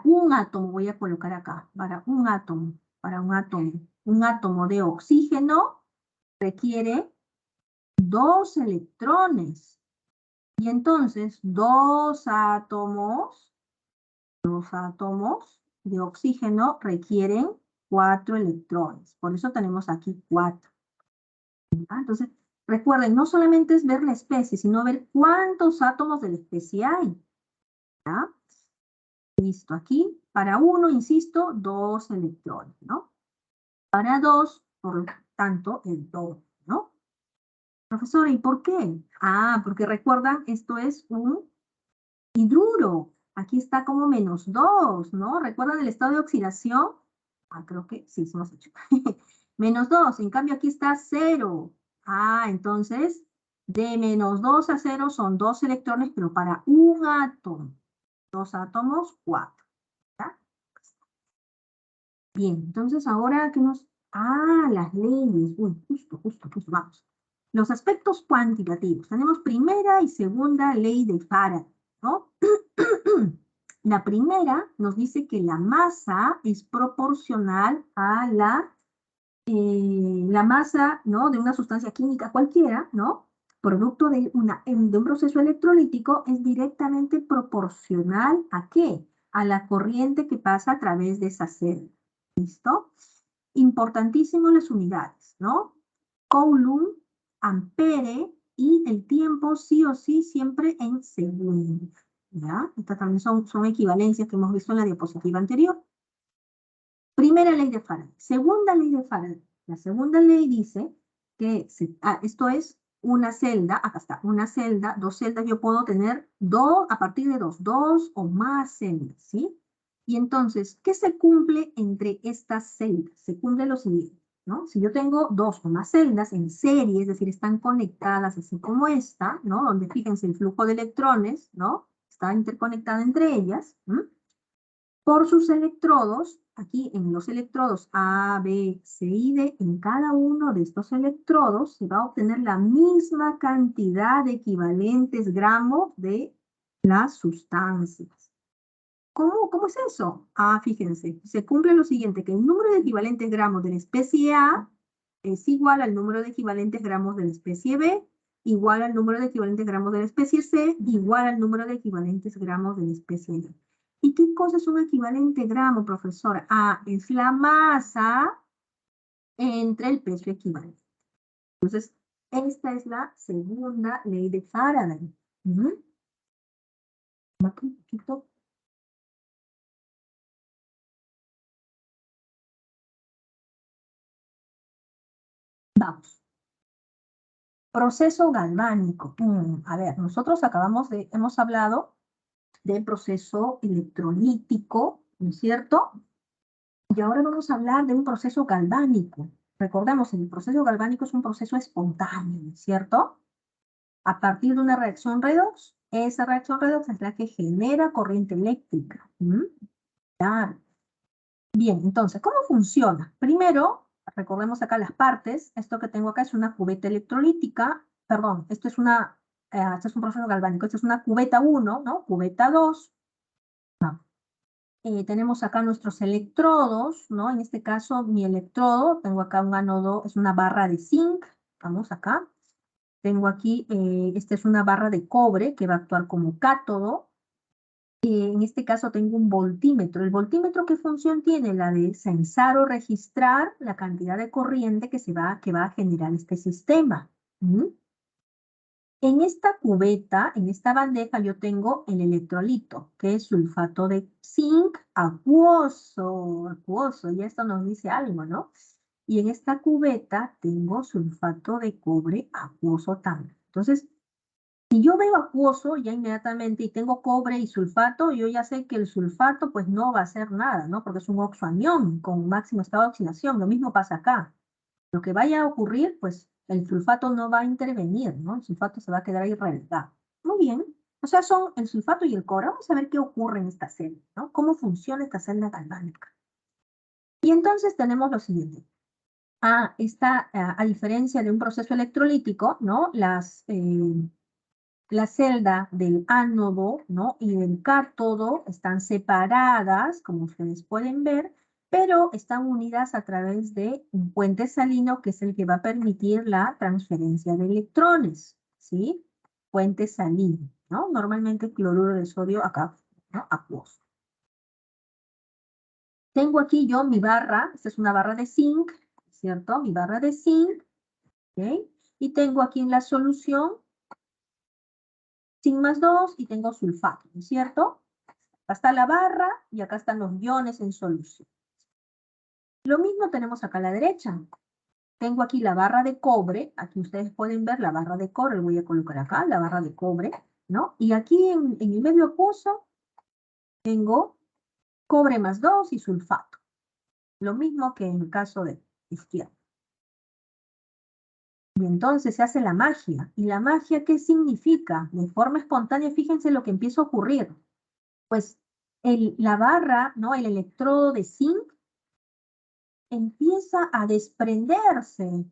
un átomo, voy a colocar acá, un átomo de oxígeno requiere 2 electrones. Y entonces, 2 átomos de oxígeno requieren 4 electrones. Por eso tenemos aquí 4. Entonces, recuerden, no solamente es ver la especie, sino ver cuántos átomos de la especie hay. ¿Ya? Listo, aquí para 1, insisto, 2 electrones, ¿no? Para 2, por lo tanto, el doble, ¿no? Profesora, ¿y por qué? Porque recuerdan, esto es un hidruro. Aquí está como -2, ¿no? ¿Recuerdan el estado de oxidación? Creo que sí, hemos hecho. -2, en cambio aquí está 0. Entonces, de -2 a 0 son 2 electrones, pero para un átomo. 2 átomos, 4. ¿Ya? Bien, entonces ahora que las leyes. Uy, justo, vamos. Los aspectos cuantitativos. Tenemos primera y segunda ley de Faraday, ¿no? La primera nos dice que la masa es proporcional a la la masa, ¿no?, de una sustancia química cualquiera, ¿no?, producto de un proceso electrolítico, es directamente proporcional ¿a qué? A la corriente que pasa a través de esa celda. ¿Listo? Importantísimo las unidades, ¿no? Coulomb, ampere y el tiempo sí o sí siempre en segundos. ¿Ya? Estas también son equivalencias que hemos visto en la diapositiva anterior. Primera ley de Faraday. Segunda ley de Faraday. La segunda ley dice que esto es una celda, acá está, una celda, dos celdas, yo puedo tener a partir de dos o más celdas, ¿sí? Y entonces, ¿qué se cumple entre estas celdas? Se cumple lo siguiente, ¿no? Si yo tengo dos o más celdas en serie, es decir, están conectadas así como esta, ¿no? Donde fíjense el flujo de electrones, ¿no? Está interconectada entre ellas, ¿m? Por sus electrodos, aquí en los electrodos A, B, C y D, en cada uno de estos electrodos se va a obtener la misma cantidad de equivalentes gramos de las sustancias. ¿Cómo es eso? Ah, fíjense, se cumple lo siguiente, que el número de equivalentes gramos de la especie A es igual al número de equivalentes gramos de la especie B, igual al número de equivalentes gramos de la especie C, igual al número de equivalentes gramos de la especie D. ¿Y qué cosa es un equivalente gramo, profesora? Ah, es la masa entre el peso equivalente. Entonces, esta es la segunda ley de Faraday. Aquí un poquito. Vamos. Proceso galvánico. A ver, nosotros hemos hablado del proceso electrolítico, ¿no es cierto? Y ahora vamos a hablar de un proceso galvánico. Recordemos, el proceso galvánico es un proceso espontáneo, ¿no es cierto? A partir de una reacción redox, esa reacción redox es la que genera corriente eléctrica. Claro. Bien, entonces, ¿cómo funciona? Primero, recordemos acá las partes. Esto que tengo acá es una cubeta electrolítica. Perdón, esto es un proceso galvánico. Esto es una cubeta 1, ¿no? Cubeta 2. Tenemos acá nuestros electrodos, ¿no? En este caso, mi electrodo, tengo acá un ánodo, es una barra de zinc. Vamos acá. Tengo aquí, esta es una barra de cobre que va a actuar como cátodo. En este caso tengo un voltímetro. ¿El voltímetro qué función tiene? La de censar o registrar la cantidad de corriente que va a generar este sistema. En esta cubeta, en esta bandeja, yo tengo el electrolito, que es sulfato de zinc acuoso, y esto nos dice algo, ¿no? Y en esta cubeta tengo sulfato de cobre acuoso también. Entonces, si yo veo acuoso ya inmediatamente y tengo cobre y sulfato, yo ya sé que el sulfato pues no va a hacer nada, ¿no? Porque es un oxoanión con máximo estado de oxidación. Lo mismo pasa acá. Lo que vaya a ocurrir, pues el sulfato no va a intervenir, ¿no? El sulfato se va a quedar ahí relegado. Muy bien. O sea, son el sulfato y el cobre. Vamos a ver qué ocurre en esta celda, ¿no? Cómo funciona esta celda galvánica. Y entonces tenemos lo siguiente. A diferencia de un proceso electrolítico, ¿no? La celda del ánodo, ¿no?, y del cátodo están separadas, como ustedes pueden ver, pero están unidas a través de un puente salino que es el que va a permitir la transferencia de electrones, ¿sí? Puente salino, ¿no? Normalmente cloruro de sodio acá, ¿no? Acuoso. Tengo aquí yo mi barra, esta es una barra de zinc, ¿cierto? Mi barra de zinc, ¿ok? Y tengo aquí en la solución zinc más 2 y tengo sulfato, ¿no es cierto? Acá está la barra y acá están los iones en solución. Lo mismo tenemos acá a la derecha. Tengo aquí la barra de cobre. Aquí ustedes pueden ver la barra de cobre. Voy a colocar acá la barra de cobre, ¿no? Y aquí en el medio opuesto tengo cobre más 2 y sulfato. Lo mismo que en el caso de izquierda. Y entonces se hace la magia. ¿Y la magia qué significa? De forma espontánea, fíjense lo que empieza a ocurrir. Pues la barra, ¿no? El electrodo de zinc empieza a desprenderse.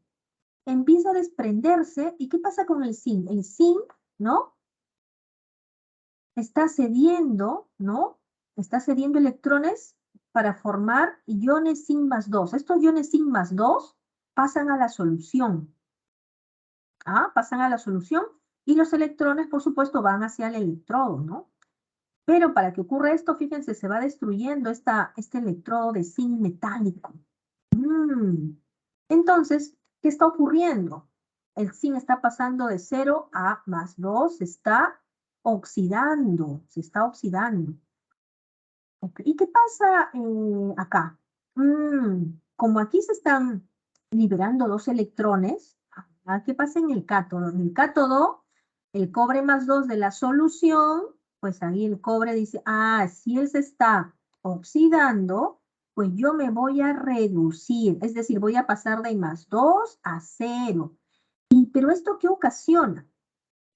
¿Y qué pasa con el zinc? El zinc, ¿no? Está cediendo, ¿no? Está cediendo electrones para formar iones zinc más 2. Estos iones zinc más 2 pasan a la solución. Pasan a la solución y los electrones, por supuesto, van hacia el electrodo, ¿no? Pero para que ocurra esto, fíjense, se va destruyendo este electrodo de zinc metálico. Entonces, ¿qué está ocurriendo? El zinc está pasando de 0 a +2, se está oxidando, se está oxidando. Okay. ¿Y qué pasa acá? Como aquí se están liberando dos electrones, ¿qué pasa en el cátodo? En el cátodo, el cobre +2 de la solución, pues ahí el cobre dice, si él se está oxidando, pues yo me voy a reducir, es decir, voy a pasar de +2 a 0. ¿Pero esto qué ocasiona?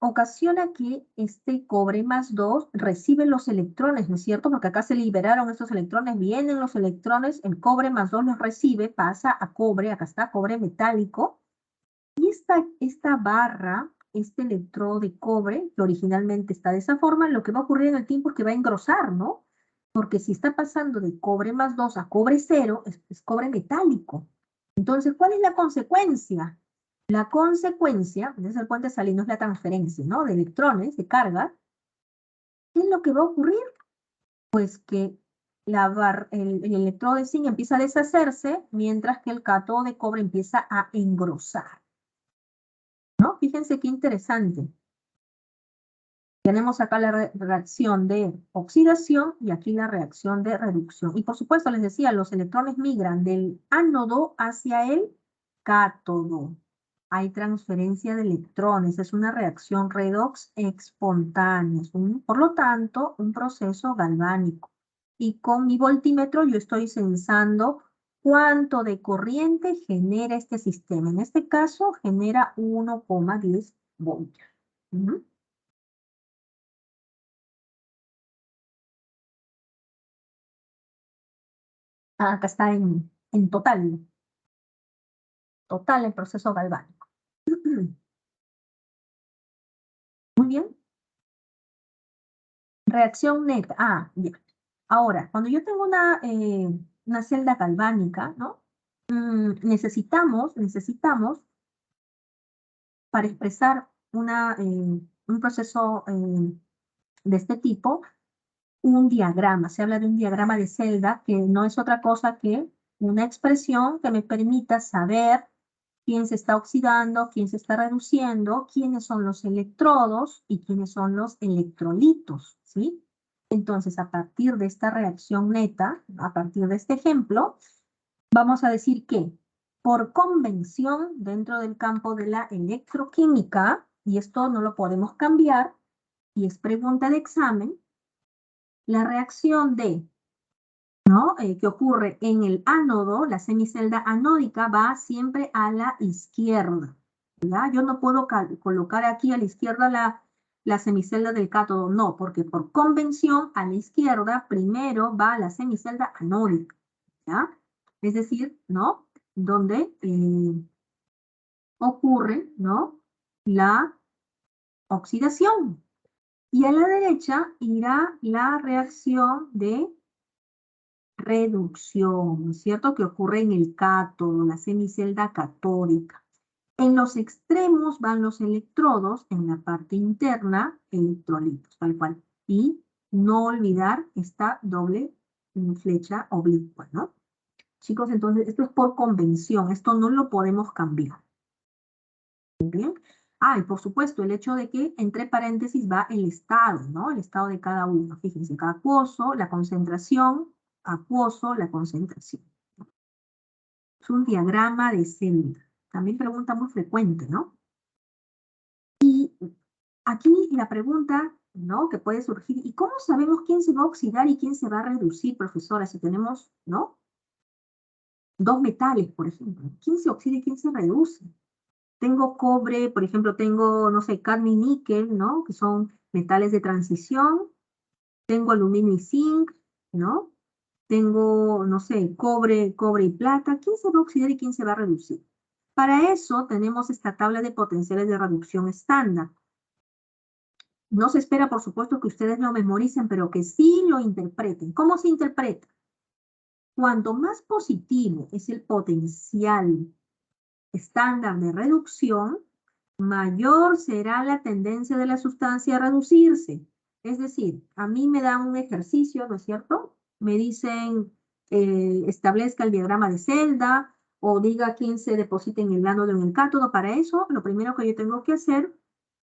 Ocasiona que este cobre +2 recibe los electrones, ¿no es cierto? Porque acá se liberaron estos electrones, vienen los electrones, el cobre +2 los recibe, pasa a cobre, acá está cobre metálico, y esta barra, este electrodo de cobre, que originalmente está de esa forma, lo que va a ocurrir en el tiempo es que va a engrosar, ¿no? Porque si está pasando de cobre +2 a cobre 0, es cobre metálico. Entonces, ¿cuál es la consecuencia? La consecuencia, es el puente salino, es la transferencia, ¿no? De electrones, de carga. ¿Qué es lo que va a ocurrir? Pues que el electrodo de zinc empieza a deshacerse, mientras que el cátodo de cobre empieza a engrosar, ¿no? Fíjense qué interesante. Tenemos acá la reacción de oxidación y aquí la reacción de reducción. Y por supuesto, les decía, los electrones migran del ánodo hacia el cátodo. Hay transferencia de electrones, es una reacción redox espontánea, por lo tanto, un proceso galvánico. Y con mi voltímetro yo estoy sensando cuánto de corriente genera este sistema. En este caso, genera 1,10 voltios. Acá está en total el proceso galvánico. Muy bien. Reacción neta. Bien. Ahora, cuando yo tengo una celda galvánica, ¿no? Necesitamos, para expresar un proceso de este tipo, un diagrama. Se habla de un diagrama de celda, que no es otra cosa que una expresión que me permita saber quién se está oxidando, quién se está reduciendo, quiénes son los electrodos y quiénes son los electrolitos, ¿sí? Entonces, a partir de esta reacción neta, a partir de este ejemplo, vamos a decir que por convención dentro del campo de la electroquímica, y esto no lo podemos cambiar, y es pregunta de examen, la reacción que ocurre en el ánodo, la semicelda anódica, va siempre a la izquierda. ¿Ya? Yo no puedo colocar aquí a la izquierda la semicelda del cátodo, no, porque por convención a la izquierda primero va la semicelda anódica. ¿Ya? Es decir, ¿no? Donde ocurre, ¿no? La oxidación. Y a la derecha irá la reacción de reducción, ¿no es cierto? Que ocurre en el cátodo, la semicelda catódica. En los extremos van los electrodos, en la parte interna, electrolitos, tal cual. Y no olvidar esta doble flecha oblicua, ¿no? Chicos, entonces, esto es por convención, esto no lo podemos cambiar. ¿Bien? Y por supuesto, el hecho de que entre paréntesis va el estado, ¿no? El estado de cada uno. Fíjense, cada acuoso, la concentración, acuoso, la concentración. Es un diagrama de celda. También pregunta muy frecuente, ¿no? Y aquí la pregunta, ¿no? Que puede surgir, ¿y cómo sabemos quién se va a oxidar y quién se va a reducir, profesora? Si tenemos, ¿no? Dos metales, por ejemplo. ¿Quién se oxida y quién se reduce? Tengo cobre, por ejemplo, tengo, no sé, cadmio y níquel, ¿no? Que son metales de transición. Tengo aluminio y zinc, ¿no? Tengo, no sé, cobre y plata. ¿Quién se va a oxidar y quién se va a reducir? Para eso tenemos esta tabla de potenciales de reducción estándar. No se espera, por supuesto, que ustedes lo memoricen, pero que sí lo interpreten. ¿Cómo se interpreta? Cuanto más positivo es el potencial estándar de reducción, mayor será la tendencia de la sustancia a reducirse. Es decir, a mí me dan un ejercicio, ¿no es cierto? Me dicen, establezca el diagrama de celda, o diga quién se deposita en el ánodo o en el cátodo. Para eso, lo primero que yo tengo que hacer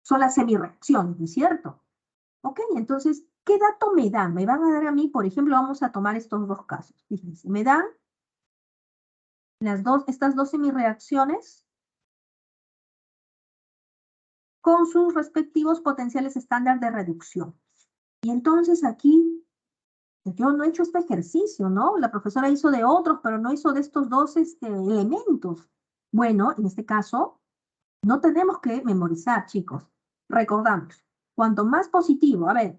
son las semirreacciones, ¿no es cierto? Ok, entonces, ¿qué dato me dan? Me van a dar a mí, por ejemplo, vamos a tomar estos dos casos. Fíjense, me dan estas dos semirreacciones con sus respectivos potenciales estándar de reducción. Y entonces aquí, yo no he hecho este ejercicio, ¿no? La profesora hizo de otros, pero no hizo de estos dos elementos. Bueno, en este caso, no tenemos que memorizar, chicos. Recordamos, cuanto más positivo, a ver,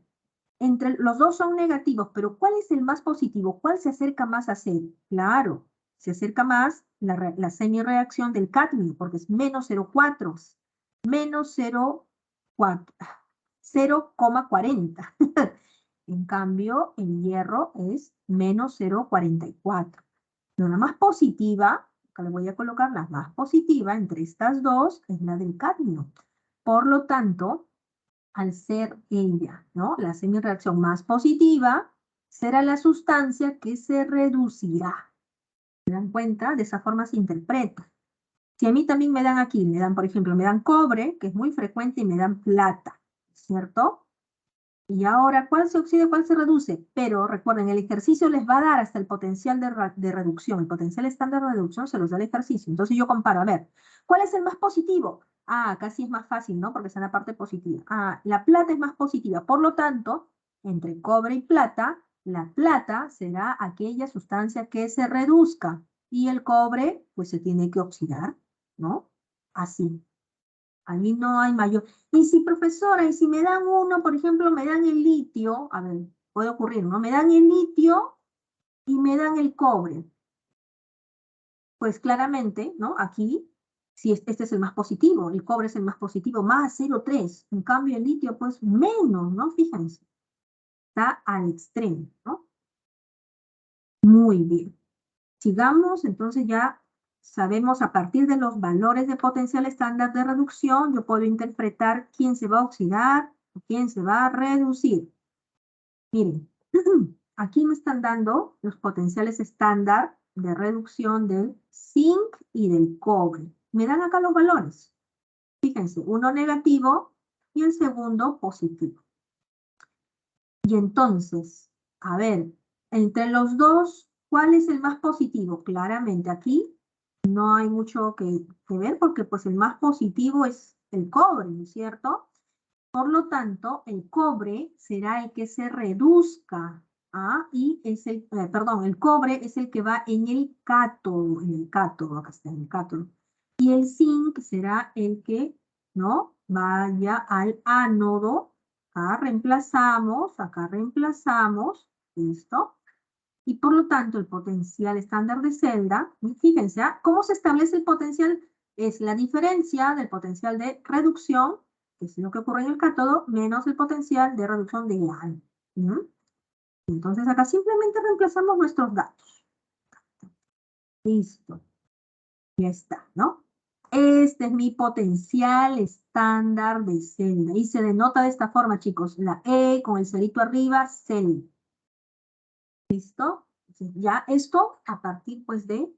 entre los dos son negativos, pero ¿cuál es el más positivo? ¿Cuál se acerca más a cero? Claro, se acerca más la semirreacción del cadmio, porque es menos 0,4, menos 0,40. En cambio, el hierro es menos 0,44. No, la más positiva, acá le voy a colocar la más positiva entre estas dos, es la del cadmio. Por lo tanto, al ser ella, ¿no? La semirreacción más positiva, será la sustancia que se reducirá. ¿Se dan cuenta? De esa forma se interpreta. Si a mí también me dan aquí, me dan, por ejemplo, me dan cobre, que es muy frecuente, y me dan plata, ¿cierto? Y ahora, ¿cuál se oxida y cuál se reduce? Pero recuerden, el ejercicio les va a dar hasta el potencial de reducción. El potencial estándar de reducción se los da el ejercicio. Entonces yo comparo, a ver, ¿cuál es el más positivo? Ah, acá sí es más fácil, ¿no? Porque está en la parte positiva. Ah, la plata es más positiva. Por lo tanto, entre cobre y plata, la plata será aquella sustancia que se reduzca. Y el cobre, pues se tiene que oxidar, ¿no? Así. Ahí no hay mayor. Y si, profesora, y si me dan uno, por ejemplo, me dan el litio, a ver, puede ocurrir, ¿no? Me dan el litio y me dan el cobre. Pues claramente, ¿no? Aquí, si este es el más positivo, el cobre es el más positivo, más 0,3. En cambio, el litio, pues menos, ¿no? Fíjense, está al extremo, ¿no? Muy bien. Sigamos, entonces ya sabemos a partir de los valores de potencial estándar de reducción, yo puedo interpretar quién se va a oxidar o quién se va a reducir. Miren, aquí me están dando los potenciales estándar de reducción del zinc y del cobre. Me dan acá los valores. Fíjense, uno negativo y el segundo positivo. Y entonces, a ver, entre los dos, ¿cuál es el más positivo? Claramente aquí no hay mucho que ver porque pues el más positivo es el cobre, ¿no es cierto? Por lo tanto, el cobre será el que se reduzca, ¿ah? Y es perdón, el cobre es el que va en el cátodo, acá está en el cátodo. Y el zinc será el que, ¿no? Vaya al ánodo. Acá reemplazamos, ¿listo? Y por lo tanto, el potencial estándar de celda, fíjense, ¿ah? ¿Cómo se establece el potencial? Es la diferencia del potencial de reducción, que es lo que ocurre en el cátodo, menos el potencial de reducción de ánodo. Entonces acá simplemente reemplazamos nuestros datos. Listo. Ya está, ¿no? Este es mi potencial estándar de celda. Y se denota de esta forma, chicos. La E con el celito arriba, celda. ¿Listo? Ya esto a partir, pues, de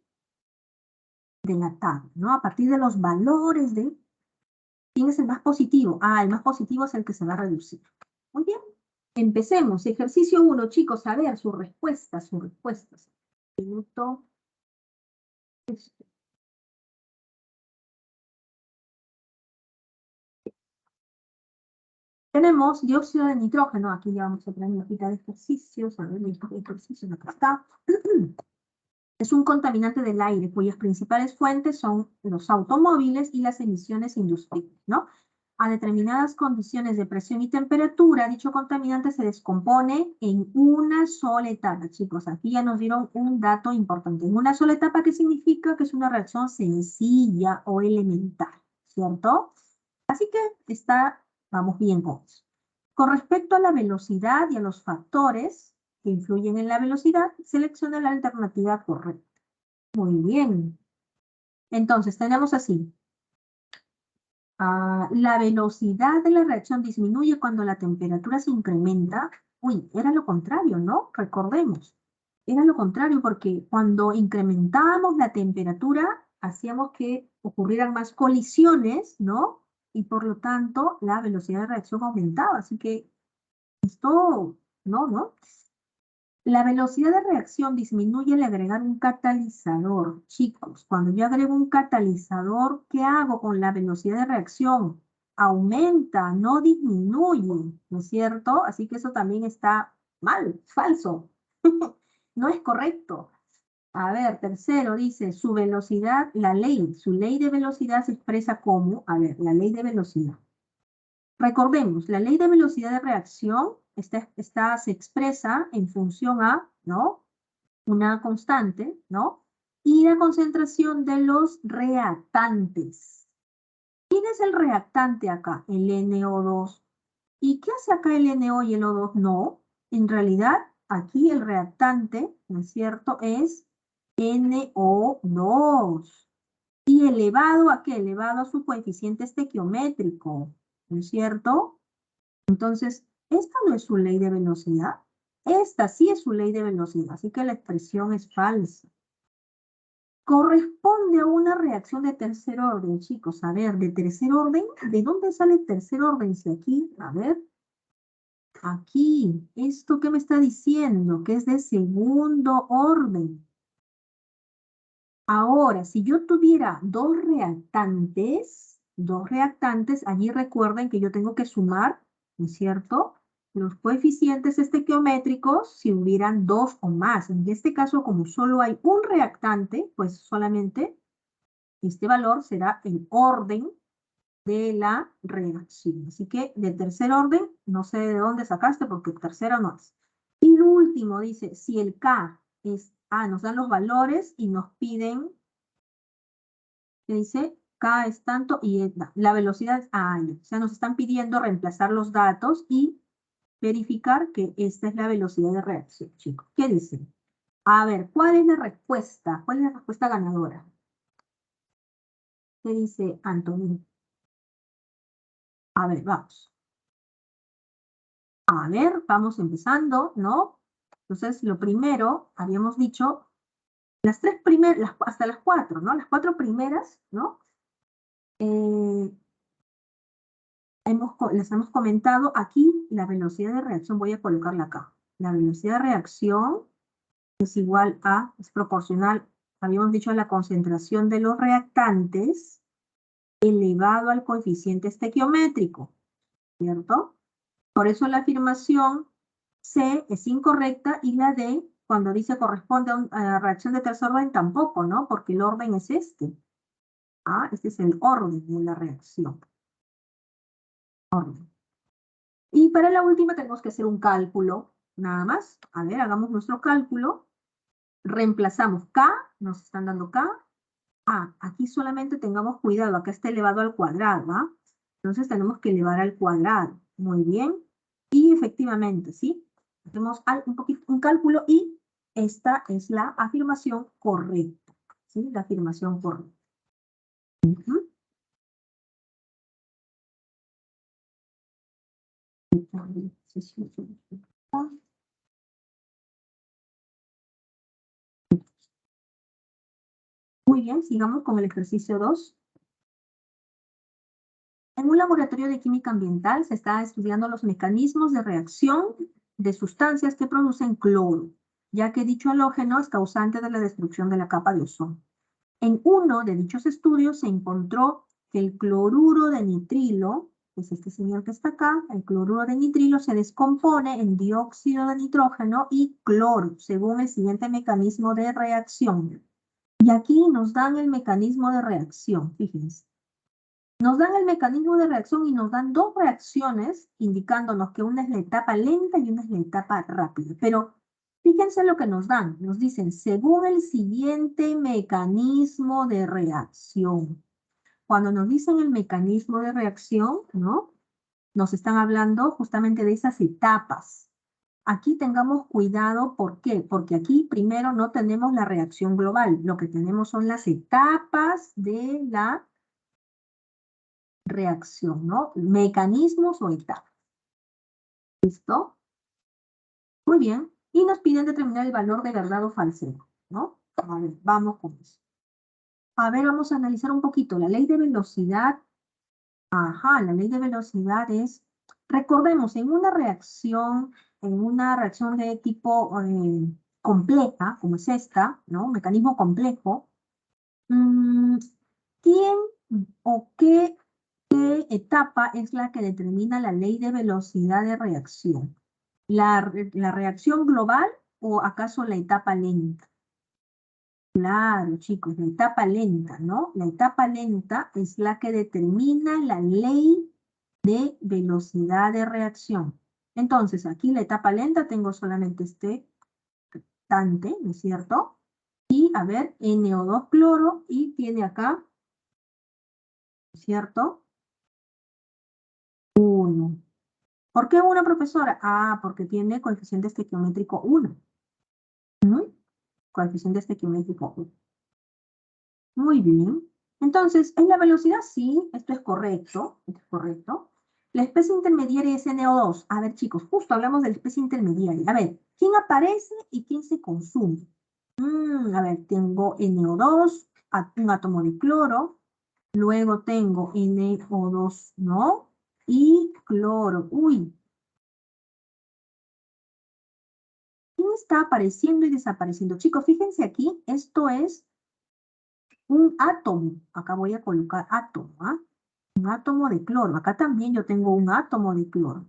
la tabla, ¿no? A partir de los valores de quién es el más positivo. Ah, el más positivo es el que se va a reducir. Muy bien. Empecemos. Ejercicio 1, chicos. A ver, sus respuestas, sus respuestas. Minuto. Tenemos dióxido de nitrógeno. Aquí ya vamos a poner una hojita de ejercicios. A ver, mi hojita de ejercicios, acá está. Es un contaminante del aire cuyas principales fuentes son los automóviles y las emisiones industriales, ¿no? A determinadas condiciones de presión y temperatura, dicho contaminante se descompone en una sola etapa. Chicos, aquí ya nos dieron un dato importante. En una sola etapa, ¿qué significa? Que es una reacción sencilla o elemental, ¿cierto? Así que vamos bien con eso. Con respecto a la velocidad y a los factores que influyen en la velocidad, selecciona la alternativa correcta. Muy bien. Entonces, tenemos así. La velocidad de la reacción disminuye cuando la temperatura se incrementa. Uy, era lo contrario, ¿no? Recordemos. Era lo contrario porque cuando incrementábamos la temperatura, hacíamos que ocurrieran más colisiones, ¿no? Y por lo tanto, la velocidad de reacción aumentaba. Así que esto, no. La velocidad de reacción disminuye al agregar un catalizador. Chicos, cuando yo agrego un catalizador, ¿qué hago con la velocidad de reacción? Aumenta, no disminuye, ¿no es cierto? Así que eso también está mal, falso. No es correcto. A ver, tercero dice, su velocidad, su ley de velocidad se expresa como, a ver, la ley de velocidad. Recordemos, la ley de velocidad de reacción se expresa en función a, ¿no? Una constante, ¿no? Y la concentración de los reactantes. ¿Quién es el reactante acá? El NO2. ¿Y qué hace acá el NO y el O2? No, en realidad aquí el reactante, ¿no es cierto? Es NO2. ¿Y elevado a qué? Elevado a su coeficiente estequiométrico, ¿no es cierto? Entonces, esta no es su ley de velocidad. Esta sí es su ley de velocidad, así que la expresión es falsa. Corresponde a una reacción de tercer orden, chicos. A ver, de tercer orden, ¿de dónde sale el tercer orden? Si aquí, a ver, aquí, ¿esto qué me está diciendo? Que es de segundo orden. Ahora, si yo tuviera dos reactantes, allí recuerden que yo tengo que sumar, ¿no es cierto? Los coeficientes estequiométricos si hubieran dos o más. En este caso, como solo hay un reactante, pues solamente este valor será el orden de la reacción. Así que de tercer orden, no sé de dónde sacaste porque tercero no es. Y lo último dice, si el K es, nos dan los valores y nos piden, que dice, K es tanto y la velocidad es o sea, nos están pidiendo reemplazar los datos y verificar que esta es la velocidad de reacción, chicos. ¿Qué dicen? A ver, ¿cuál es la respuesta? ¿Cuál es la respuesta ganadora? ¿Qué dice Antonio? A ver, vamos. A ver, vamos empezando, ¿no? Entonces, lo primero, habíamos dicho, las tres primeras, hasta las cuatro, ¿no? Las cuatro primeras, ¿no? Les hemos comentado aquí la velocidad de reacción, voy a colocarla acá. La velocidad de reacción es igual a, es proporcional, habíamos dicho, a la concentración de los reactantes elevado al coeficiente estequiométrico, ¿cierto? Por eso la afirmación C es incorrecta y la D, cuando dice corresponde a una reacción de tercer orden, tampoco, ¿no? Porque el orden es este. Este es el orden de la reacción. Orden. Y para la última tenemos que hacer un cálculo, nada más. A ver, hagamos nuestro cálculo. Reemplazamos K, nos están dando K. Aquí solamente tengamos cuidado, acá está elevado al cuadrado, ¿va? Entonces tenemos que elevar al cuadrado. Muy bien. Y efectivamente, ¿sí? Hacemos un cálculo y esta es la afirmación correcta, ¿sí? La afirmación correcta. Muy bien, sigamos con el ejercicio 2. En un laboratorio de química ambiental se está estudiando los mecanismos de reacción de sustancias que producen cloro, ya que dicho halógeno es causante de la destrucción de la capa de ozono. En uno de dichos estudios se encontró que el cloruro de nitrilo, que es este señor que está acá, el cloruro de nitrilo se descompone en dióxido de nitrógeno y cloro, según el siguiente mecanismo de reacción. Y aquí nos dan el mecanismo de reacción, fíjense. Nos dan el mecanismo de reacción y nos dan dos reacciones indicándonos que una es la etapa lenta y una es la etapa rápida. Pero fíjense lo que nos dan. Nos dicen, según el siguiente mecanismo de reacción. Cuando nos dicen el mecanismo de reacción, ¿no? Nos están hablando justamente de esas etapas. aquí tengamos cuidado. ¿Por qué? Porque aquí primero no tenemos la reacción global. Lo que tenemos son las etapas de la reacción, ¿no? Mecanismos o etapas. ¿Listo? Muy bien. Y nos piden determinar el valor de verdad o falsedad, ¿no? A ver, vamos con eso. A ver, vamos a analizar un poquito. La ley de velocidad. Ajá, la ley de velocidad es, recordemos, en una reacción de tipo compleja, como es esta, ¿no? Un mecanismo complejo, mm, ¿quién o qué etapa es la que determina la ley de velocidad de reacción? ¿La reacción global o acaso la etapa lenta? Claro, chicos, la etapa lenta, ¿no? La etapa lenta es la que determina la ley de velocidad de reacción. Entonces, aquí la etapa lenta tengo solamente este constante, ¿no es cierto? Y, a ver, NO2 cloro y tiene acá, ¿no es cierto? 1. ¿Por qué 1, profesora? Ah, porque tiene coeficiente estequiométrico 1. Coeficiente estequiométrico 1. Muy bien. Entonces, ¿en la velocidad? Sí, esto es correcto. Esto es correcto. La especie intermediaria es NO2. A ver, chicos, justo hablamos de la especie intermediaria. A ver, ¿quién aparece y quién se consume? A ver, tengo NO2, un átomo de cloro. Luego tengo NO2, ¿no? Y cloro. Uy, ¿quién está apareciendo y desapareciendo? Chicos, fíjense aquí, esto es un átomo. Acá voy a colocar átomo, ¿ah? Un átomo de cloro. Acá también yo tengo un átomo de cloro.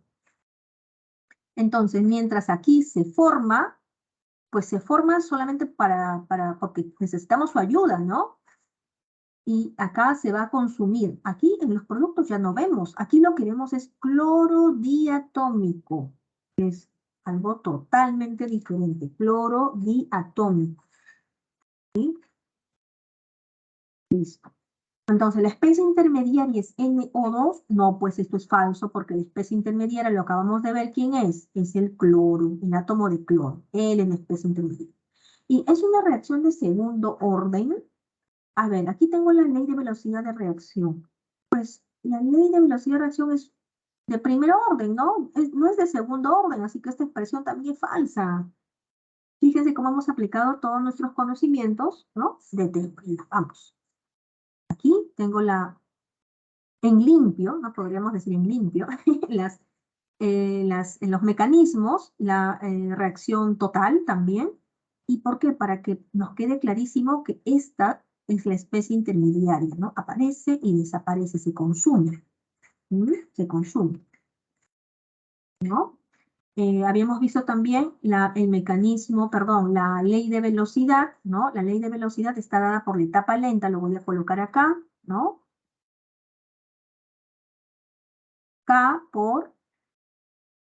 Entonces, mientras aquí se forma, pues se forma solamente porque necesitamos su ayuda, ¿no? Y acá se va a consumir. Aquí en los productos ya no vemos. Aquí lo que vemos es cloro diatómico. Es algo totalmente diferente. Cloro diatómico. ¿Sí? Listo. Entonces, ¿la especie intermediaria es NO2? No, pues esto es falso, porque la especie intermediaria, lo acabamos de ver, ¿quién es? Es el cloro, el átomo de cloro. Él es la especie intermediaria. Y es una reacción de segundo orden. A ver, aquí tengo la ley de velocidad de reacción. Pues la ley de velocidad de reacción es de primer orden, ¿no? No es de segundo orden, así que esta expresión también es falsa. Fíjense cómo hemos aplicado todos nuestros conocimientos, ¿no? De teoría. Vamos. Aquí tengo en limpio, no podríamos decir en limpio, en los mecanismos, la reacción total también. ¿Y por qué? Para que nos quede clarísimo que esta es la especie intermediaria, ¿no? Aparece y desaparece, se consume. Se consume, ¿no? Habíamos visto también el mecanismo, perdón, la ley de velocidad, ¿no? La ley de velocidad está dada por la etapa lenta, lo voy a colocar acá, ¿no? K por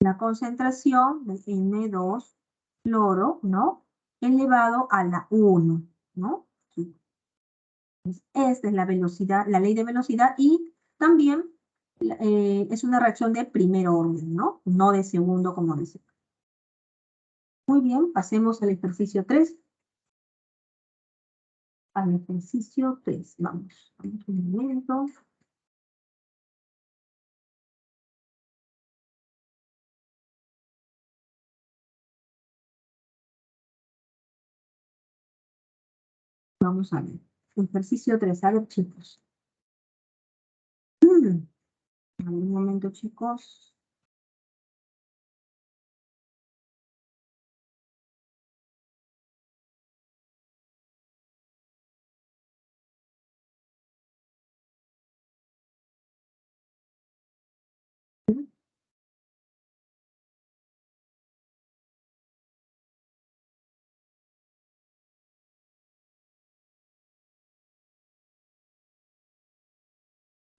la concentración de N2 cloro, ¿no? Elevado a la 1, ¿no? Sí. Esta es la velocidad, la ley de velocidad y también es una reacción de primer orden, ¿no? No de segundo, como dice. Muy bien, pasemos al ejercicio 3. Al ejercicio 3, vamos. Vamos un momento. Vamos a ver. Ejercicio 3, a ver, chicos. Un momento, chicos.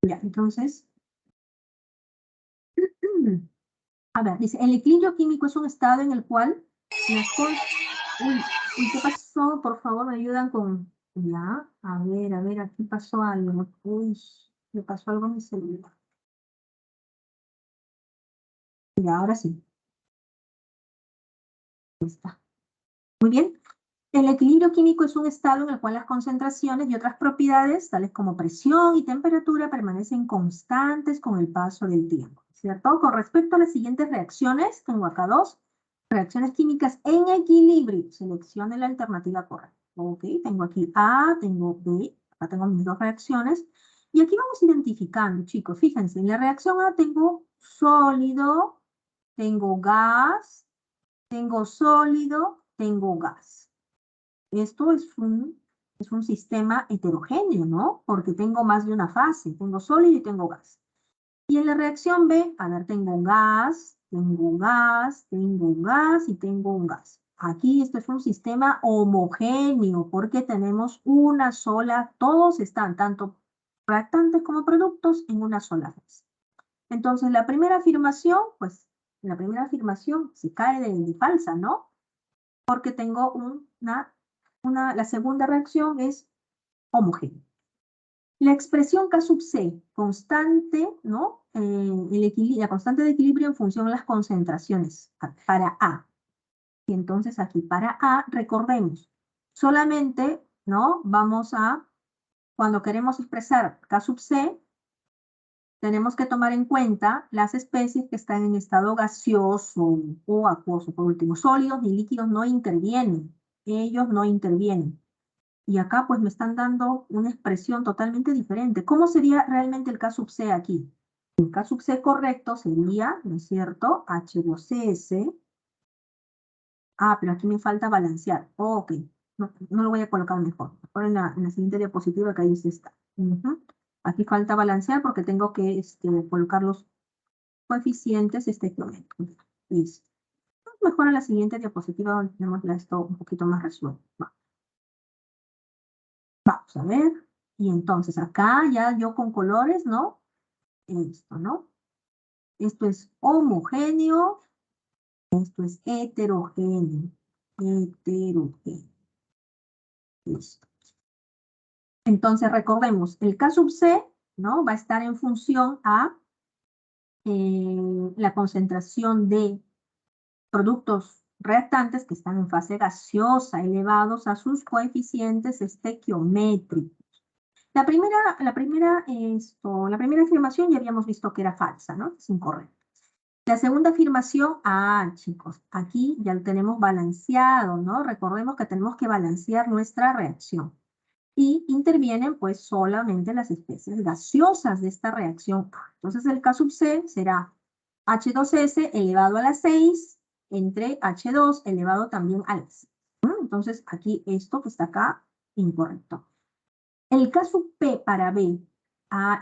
Ya, entonces, a ver, dice, el equilibrio químico es un estado en el cual las cosas... Uy, uy, ¿qué pasó? Por favor, me ayudan con... Ya, a ver, aquí pasó algo. Uy, me pasó algo en mi celular. Ya, ahora sí. respuesta. Muy bien. El equilibrio químico es un estado en el cual las concentraciones y otras propiedades, tales como presión y temperatura, permanecen constantes con el paso del tiempo, ¿cierto? Con respecto a las siguientes reacciones, tengo acá dos. Reacciones químicas en equilibrio. Seleccione la alternativa correcta. Ok, tengo aquí A, tengo B, acá tengo mis dos reacciones. Y aquí vamos identificando, chicos, fíjense, en la reacción A tengo sólido, tengo gas, tengo sólido, tengo gas. Esto es un sistema heterogéneo, ¿no? Porque tengo más de una fase, tengo sólido y tengo gas. Y en la reacción B, a ver, tengo un gas, tengo un gas, tengo un gas y tengo un gas. Aquí esto es un sistema homogéneo porque tenemos una sola, todos están, tanto reactantes como productos, en una sola fase. Entonces, la primera afirmación, pues, la primera afirmación se cae de falsa, ¿no? Porque tengo la segunda reacción es homogénea. La expresión K sub C, constante, ¿no? La constante de equilibrio en función de las concentraciones para A. Y entonces aquí para A, recordemos, solamente, ¿no? Cuando queremos expresar K sub C, tenemos que tomar en cuenta las especies que están en estado gaseoso o acuoso. Por último, sólidos y líquidos no intervienen. Ellos no intervienen. Y acá pues me están dando una expresión totalmente diferente. ¿Cómo sería realmente el K sub C aquí? El K sub C correcto sería, ¿no es cierto? H2S. Ah, pero aquí me falta balancear. Oh, ok, no lo voy a colocar mejor. Mejor en la siguiente diapositiva que ahí se está. Aquí falta balancear porque tengo que colocar los coeficientes estequiométricos. Listo. Mejor en la siguiente diapositiva donde tenemos esto un poquito más resuelto. Vamos a ver. Y entonces acá ya yo con colores, ¿no? Esto, ¿no? Esto es homogéneo, esto es heterogéneo. Heterogéneo. Listo. Entonces recordemos, el K sub C, ¿no? Va a estar en función a la concentración de productos reactantes que están en fase gaseosa elevados a sus coeficientes estequiométricos. La primera afirmación ya habíamos visto que era falsa, ¿no? Es incorrecta. La segunda afirmación, chicos, aquí ya lo tenemos balanceado, ¿no? Recordemos que tenemos que balancear nuestra reacción. Y intervienen, pues, solamente las especies gaseosas de esta reacción A. Entonces, el K sub C será H2S elevado a la 6 entre H2 elevado también a la 6. Entonces, aquí esto que está acá, incorrecto. El K sub P para B.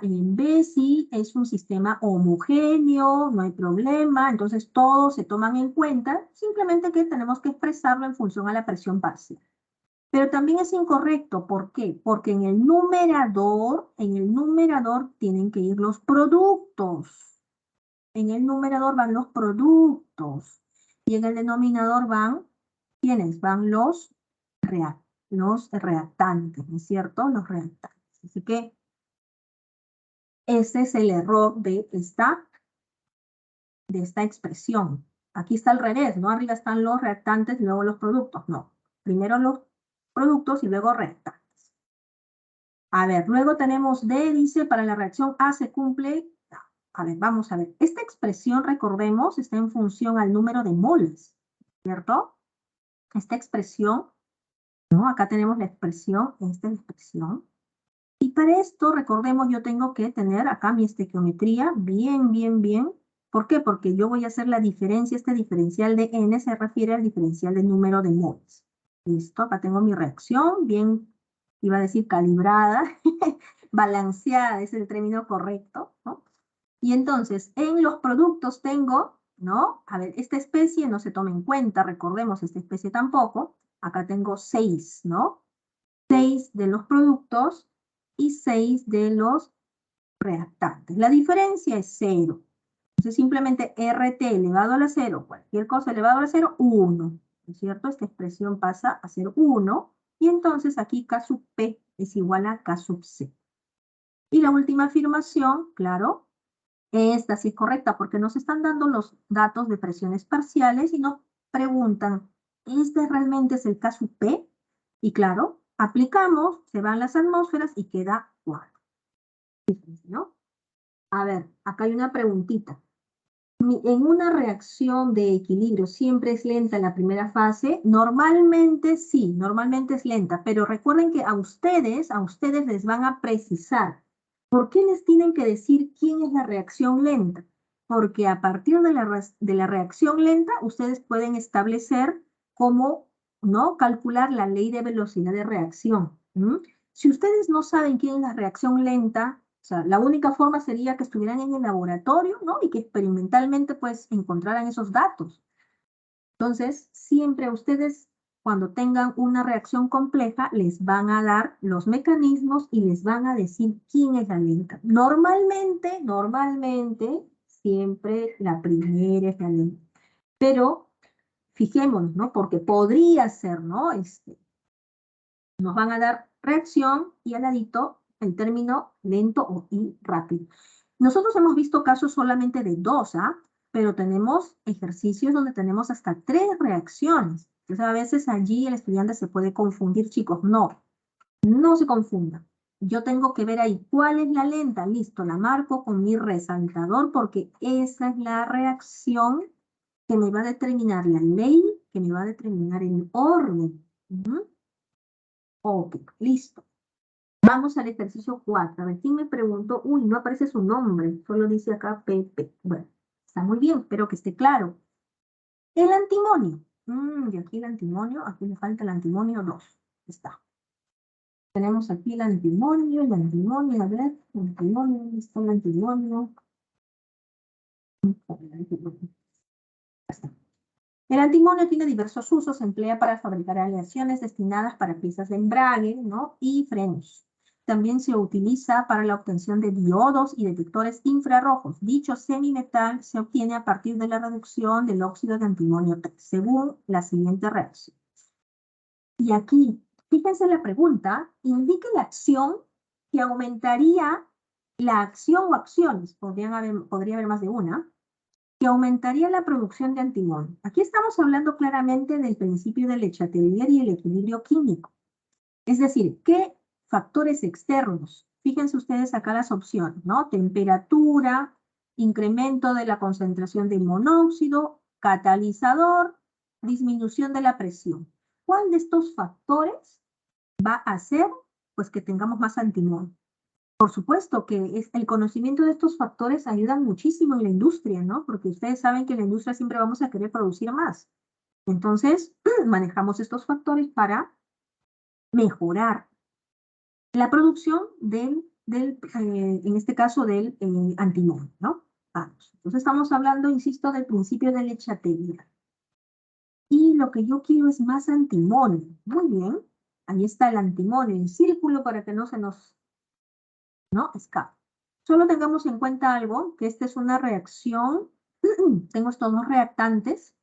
En B sí es un sistema homogéneo, no hay problema, entonces todos se toman en cuenta, simplemente que tenemos que expresarlo en función a la presión parcial. Pero también es incorrecto, ¿por qué? Porque en el numerador tienen que ir los productos. En el numerador van los productos. Y en el denominador van, ¿quiénes? Van los reactantes, ¿no es cierto? Los reactantes. Así que ese es el error de esta expresión. Aquí está al revés, ¿no? Arriba están los reactantes y luego los productos. No, primero los productos y luego reactantes. A ver, luego tenemos D, dice, para la reacción A se cumple. A ver, vamos a ver. Esta expresión, recordemos, está en función al número de moles, ¿cierto? Esta expresión, ¿no? Acá tenemos la expresión, esta es la expresión. Y para esto, recordemos, yo tengo que tener acá mi estequiometría bien, bien, bien. ¿Por qué? Porque yo voy a hacer la diferencia, este diferencial de N se refiere al diferencial del número de moles. Listo, acá tengo mi reacción bien, iba a decir calibrada, balanceada, es el término correcto, ¿no? Y entonces, en los productos tengo, ¿no? A ver, esta especie no se toma en cuenta, recordemos, esta especie tampoco. Acá tengo 6, ¿no? 6 de los productos y 6 de los reactantes. La diferencia es 0. Entonces, simplemente RT elevado a la 0, cualquier cosa elevado a la 0, 1. ¿No es cierto? Esta expresión pasa a ser 1. Y entonces aquí K sub P es igual a K sub C. Y la última afirmación, claro, esta sí es correcta porque nos están dando los datos de presiones parciales y nos preguntan este realmente es el caso P, y claro, aplicamos, se van las atmósferas y queda 4, ¿no? A ver, acá hay una preguntita. En una reacción de equilibrio siempre es lenta la primera fase. Normalmente sí, normalmente es lenta, pero recuerden que a ustedes les van a precisar. ¿Por qué les tienen que decir quién es la reacción lenta? Porque a partir de la reacción lenta, ustedes pueden establecer cómo, ¿no?, calcular la ley de velocidad de reacción. Si ustedes no saben quién es la reacción lenta, o sea, la única forma sería que estuvieran en el laboratorio, ¿no? Y que experimentalmente, pues, encontraran esos datos. Entonces, siempre ustedes, cuando tengan una reacción compleja, les van a dar los mecanismos y les van a decir quién es la lenta. Normalmente, siempre la primera es la lenta. Pero, fijémonos, ¿no? Porque podría ser, ¿no? Nos van a dar reacción y al ladito el término lento y rápido. Nosotros hemos visto casos solamente de 2, pero tenemos ejercicios donde tenemos hasta 3 reacciones. Entonces a veces allí el estudiante se puede confundir, chicos. No, no se confunda. Yo tengo que ver ahí cuál es la lenta. Listo, la marco con mi resaltador porque esa es la reacción que me va a determinar la ley, que me va a determinar el orden. Ok, listo. Vamos al ejercicio 4. A ver, ¿quién me preguntó? Uy, no aparece su nombre, solo dice acá Pepe. Bueno, está muy bien, espero que esté claro. El antimonio. Y aquí el antimonio, aquí le falta el antimonio 2. Está. Tenemos aquí el antimonio, a ver, el antimonio, ¿dónde está el antimonio? Está. El antimonio tiene diversos usos, se emplea para fabricar aleaciones destinadas para piezas de embrague, ¿no?, y frenos. También se utiliza para la obtención de diodos y detectores infrarrojos. Dicho semimetal se obtiene a partir de la reducción del óxido de antimonio 3, según la siguiente reacción. Y aquí, fíjense la pregunta, indique la acción que aumentaría la acción o acciones, podría haber más de una, que aumentaría la producción de antimonio. Aquí estamos hablando claramente del principio de Le Chatelier y el equilibrio químico. Es decir, ¿qué factores externos? Fíjense ustedes acá las opciones, ¿no? Temperatura, incremento de la concentración del monóxido, catalizador, disminución de la presión. ¿Cuál de estos factores va a hacer, pues, que tengamos más antimonio? Por supuesto que el conocimiento de estos factores ayuda muchísimo en la industria, ¿no? Porque ustedes saben que en la industria siempre vamos a querer producir más. Entonces, manejamos estos factores para mejorar la producción en este caso, del antimonio, ¿no? Vamos. Entonces, estamos hablando, insisto, del principio de Le Chatelier. Y lo que yo quiero es más antimonio. Muy bien. Ahí está el antimonio en círculo para que no se nos, ¿no?, escape. Solo tengamos en cuenta algo, que esta es una reacción, tengo estos 2 reactantes,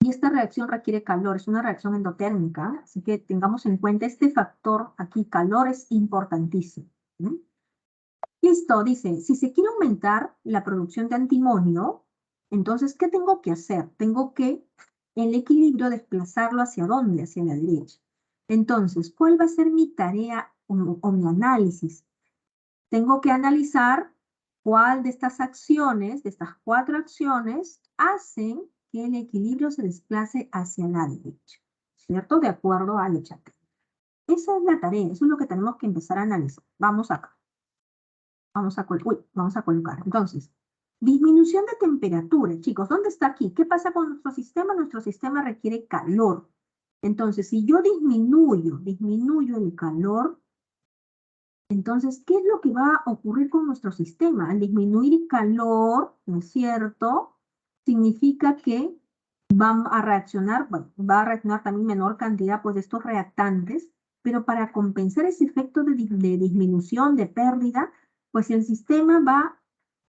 y esta reacción requiere calor, es una reacción endotérmica, así que tengamos en cuenta este factor aquí, calor, es importantísimo. Listo, dice, si se quiere aumentar la producción de antimonio, entonces, ¿qué tengo que hacer? Tengo que, el equilibrio, desplazarlo ¿hacia dónde? Hacia la derecha. Entonces, ¿cuál va a ser mi tarea o mi análisis? Tengo que analizar cuál de estas acciones, de estas 4 acciones, hacen que el equilibrio se desplace hacia la derecha, ¿cierto? De acuerdo a Le Chatelier. Esa es la tarea, eso es lo que tenemos que empezar a analizar. Vamos acá. Vamos a colocar. Entonces, disminución de temperatura, chicos. ¿Dónde está aquí? ¿Qué pasa con nuestro sistema? Nuestro sistema requiere calor. Entonces, si yo disminuyo el calor, entonces, ¿qué es lo que va a ocurrir con nuestro sistema? Al disminuir calor, ¿no es cierto?, significa que va a reaccionar, bueno, va a reaccionar también menor cantidad, pues, de estos reactantes, pero para compensar ese efecto de disminución, de pérdida, pues el sistema va,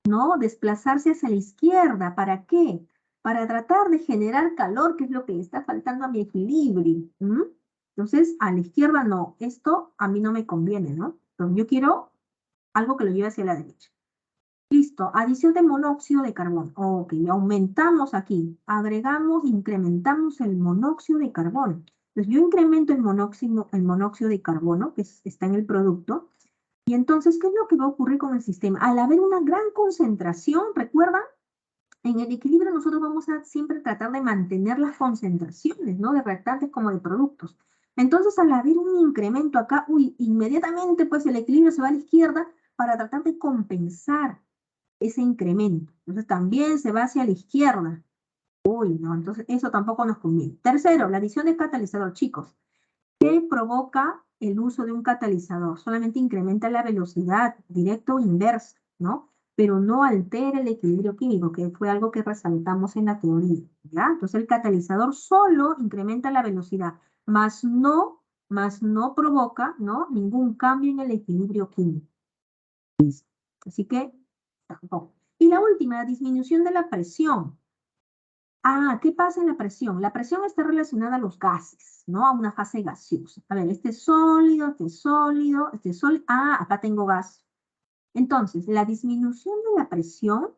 ¿no?, desplazarse hacia la izquierda. ¿Para qué? Para tratar de generar calor, que es lo que le está faltando a mi equilibrio. Entonces, a la izquierda no, esto a mí no me conviene, ¿no? Entonces, yo quiero algo que lo lleve hacia la derecha. Listo. Listo, adición de monóxido de carbono. Ok, aumentamos aquí, agregamos, incrementamos el monóxido de carbono. Entonces yo incremento el monóxido de carbono, que está en el producto, y entonces, ¿qué es lo que va a ocurrir con el sistema? Al haber una gran concentración, ¿recuerdan? En el equilibrio nosotros vamos a siempre tratar de mantener las concentraciones, ¿no? De reactantes como de productos. Entonces, al haber un incremento acá, uy, inmediatamente pues el equilibrio se va a la izquierda para tratar de compensar ese incremento. Entonces también se va hacia la izquierda. Uy, no, entonces eso tampoco nos conviene. Tercero, la adición de catalizador, chicos. ¿Qué provoca el uso de un catalizador? Solamente incrementa la velocidad, directa o inversa, ¿no? Pero no altera el equilibrio químico, que fue algo que resaltamos en la teoría, ¿ya? Entonces el catalizador solo incrementa la velocidad, más no provoca, ¿no? Ningún cambio en el equilibrio químico. Así que, tampoco. Y la última, la disminución de la presión. Ah, ¿qué pasa en la presión? La presión está relacionada a los gases, ¿no? A una fase gaseosa. A ver, este es sólido, este es sólido, este es sólido. Ah, acá tengo gas. Entonces, la disminución de la presión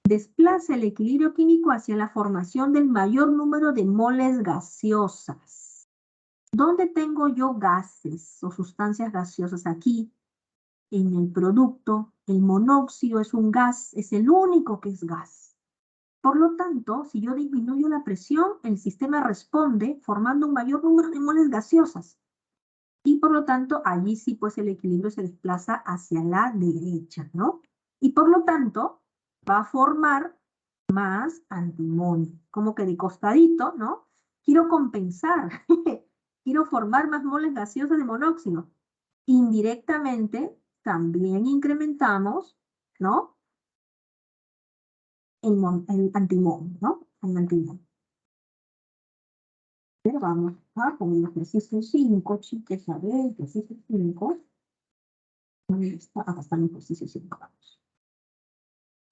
desplaza el equilibrio químico hacia la formación del mayor número de moles gaseosas. ¿Dónde tengo yo gases o sustancias gaseosas? Aquí, en el producto. El monóxido es un gas, es el único que es gas. Por lo tanto, si yo disminuyo la presión, el sistema responde formando un mayor número de moles gaseosas. Y por lo tanto, allí sí pues el equilibrio se desplaza hacia la derecha, ¿no? Y por lo tanto, va a formar más antimonio. Como que de costadito, ¿no? Quiero compensar. Quiero formar más moles gaseosas de monóxido. Indirectamente, también incrementamos, ¿no? El antimonio, ¿no? El antimonio. Pero vamos con el ejercicio 5, chicos, a ver, ejercicio 5. ¿Dónde está? Acá está el ejercicio 5, vamos.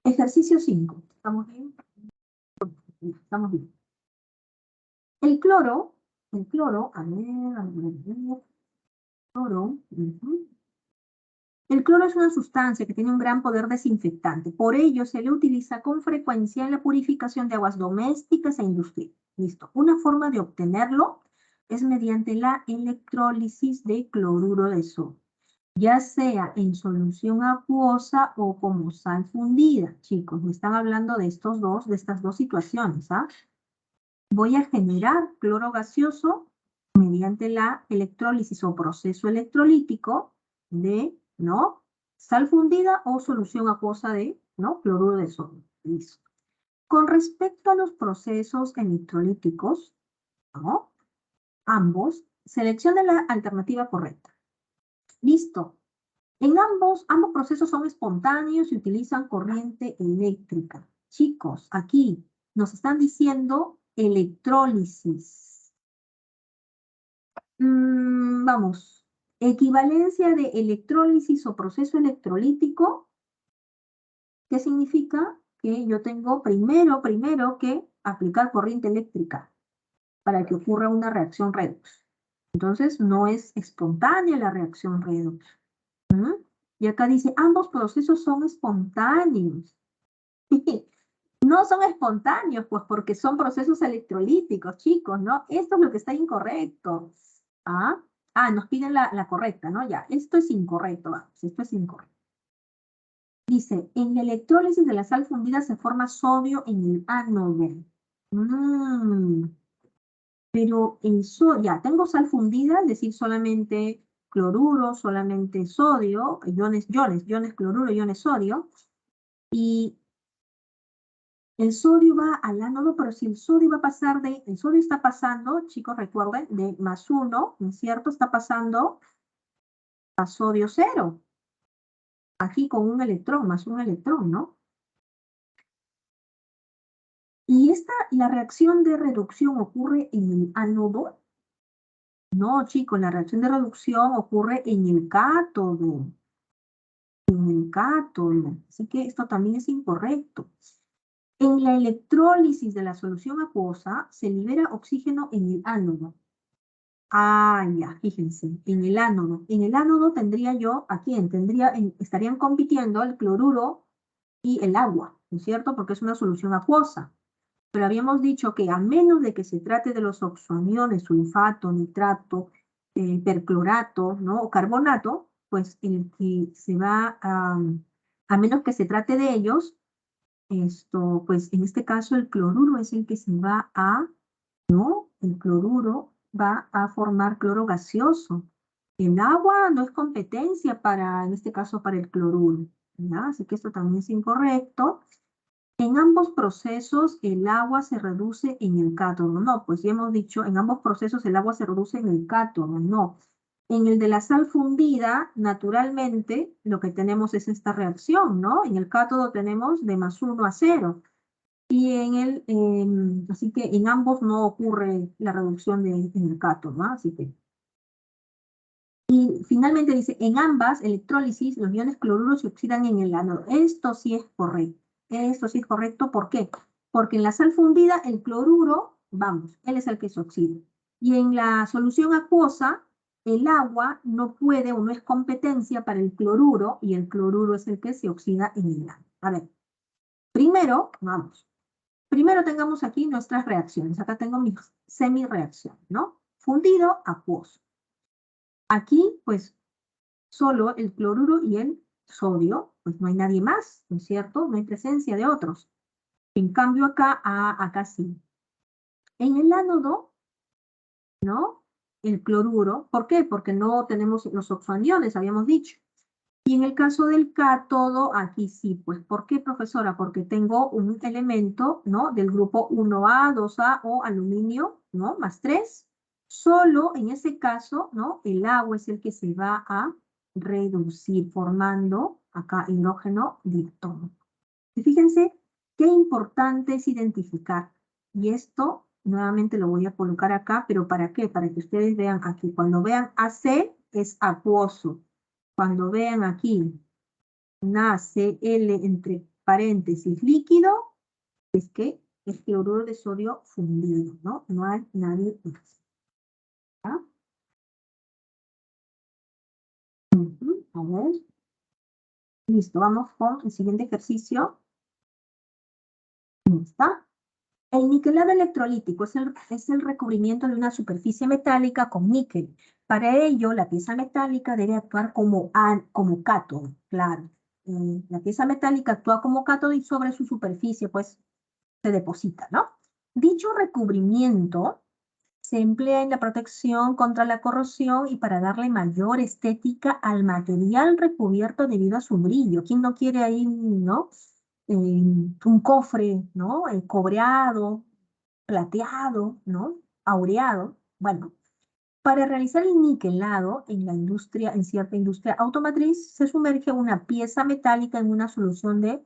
Ejercicio 5. ¿Estamos bien? Estamos bien. El cloro, a ver, cloro. El cloro es una sustancia que tiene un gran poder desinfectante. Por ello, se le utiliza con frecuencia en la purificación de aguas domésticas e industriales. Listo. Una forma de obtenerlo es mediante la electrólisis de cloruro de sodio, ya sea en solución acuosa o como sal fundida. Chicos, me están hablando de estas dos situaciones, ¿ah? Voy a generar cloro gaseoso mediante la electrólisis o proceso electrolítico de, ¿no? Sal fundida o solución acuosa de, ¿no? Cloruro de sodio. Listo. Con respecto a los procesos electrolíticos, ¿no? Ambos, seleccione la alternativa correcta. Listo. En ambos procesos son espontáneos y utilizan corriente eléctrica. Chicos, aquí nos están diciendo electrólisis. Vamos, equivalencia de electrólisis o proceso electrolítico. ¿Qué significa? Que yo tengo primero que aplicar corriente eléctrica para que ocurra una reacción redox. Entonces, no es espontánea la reacción redox. Y acá dice, ambos procesos son espontáneos. No son espontáneos, pues porque son procesos electrolíticos, chicos, ¿no? Esto es lo que está incorrecto. ¿Ah? Nos piden la correcta, ¿no? Ya, esto es incorrecto, vamos, esto es incorrecto. Dice, en la electrólisis de la sal fundida se forma sodio en el ánodo. Pero en sodio, ya, tengo sal fundida, es decir, solamente cloruro, solamente sodio, iones cloruro, iones sodio, y el sodio va al ánodo, pero si el sodio el sodio está pasando, chicos, recuerden, de +1, ¿no es cierto? Está pasando a sodio 0. Aquí con un electrón, más un electrón, ¿no? ¿Y la reacción de reducción ocurre en el ánodo? No, chicos, la reacción de reducción ocurre en el cátodo. En el cátodo. Así que esto también es incorrecto. En la electrólisis de la solución acuosa se libera oxígeno en el ánodo. Ya, fíjense, en el ánodo. En el ánodo tendría yo, ¿a quién? Estarían compitiendo el cloruro y el agua, ¿no es cierto? Porque es una solución acuosa. Pero habíamos dicho que a menos de que se trate de los oxoaniones, sulfato, nitrato, perclorato, ¿no? O carbonato, pues el que se va a menos que se trate de ellos, pues en este caso el cloruro es el que se va a, ¿no? El cloruro va a formar cloro gaseoso. El agua no es competencia para, en este caso, para el cloruro, ¿ya? Así que esto también es incorrecto. En ambos procesos el agua se reduce en el cátodo. No, pues ya hemos dicho, en ambos procesos el agua se reduce en el cátodo. No. En el de la sal fundida, naturalmente, lo que tenemos es esta reacción, ¿no? En el cátodo tenemos de +1 a 0. Y así que en ambos no ocurre la reducción en el cátodo, ¿no? Así que. Y finalmente dice, en ambas electrólisis los iones cloruros se oxidan en el ánodo. Esto sí es correcto. Esto sí es correcto. ¿Por qué? Porque en la sal fundida el cloruro, vamos, él es el que se oxida. Y en la solución acuosa, el agua no puede o no es competencia para el cloruro y el cloruro es el que se oxida en el ánodo. A ver, primero, vamos. Primero tengamos aquí nuestras reacciones. Acá tengo mi semi-reacción, ¿no? Fundido, acuoso. Aquí, pues, solo el cloruro y el sodio, pues no hay nadie más, ¿no es cierto? No hay presencia de otros. En cambio acá sí. En el ánodo, ¿no? El cloruro, ¿por qué? Porque no tenemos los oxoaniones, habíamos dicho. Y en el caso del cátodo, aquí sí, pues, ¿por qué, profesora? Porque tengo un elemento, ¿no? Del grupo 1A, 2A o aluminio, ¿no? +3. Solo en ese caso, ¿no? El agua es el que se va a reducir, formando acá hidrógeno diatómico. Y fíjense qué importante es identificar. Y esto, nuevamente lo voy a colocar acá, pero ¿para qué? Para que ustedes vean aquí. Cuando vean AC, es acuoso. Cuando vean aquí NaCl entre paréntesis líquido, es que es cloruro de sodio fundido, ¿no? No hay nadie más. ¿Ah? A ver. Listo, vamos con el siguiente ejercicio. Ahí está. El niquelado electrolítico es el recubrimiento de una superficie metálica con níquel. Para ello, la pieza metálica debe actuar como cátodo, claro. La pieza metálica actúa como cátodo y sobre su superficie, pues, se deposita, ¿no? Dicho recubrimiento se emplea en la protección contra la corrosión y para darle mayor estética al material recubierto debido a su brillo. ¿Quién no quiere ahí, no? Un cofre, ¿no? Cobreado, plateado, ¿no? Aureado. Bueno, para realizar el niquelado en la industria, en cierta industria automotriz, se sumerge una pieza metálica en una solución de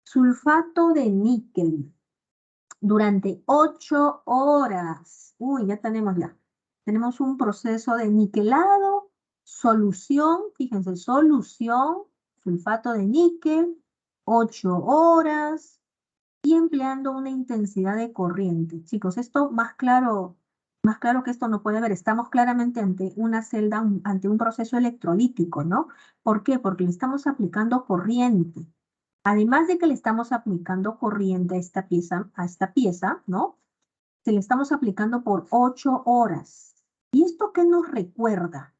sulfato de níquel durante 8 horas. Uy, ya. Tenemos un proceso de niquelado, solución, fíjense, solución, sulfato de níquel, 8 horas y empleando una intensidad de corriente. Chicos, esto más claro que esto no puede haber. Estamos claramente ante una celda, ante un proceso electrolítico, ¿no? ¿Por qué? Porque le estamos aplicando corriente. Además de que le estamos aplicando corriente a esta pieza, ¿no? Se le estamos aplicando por 8 horas. ¿Y esto qué nos recuerda?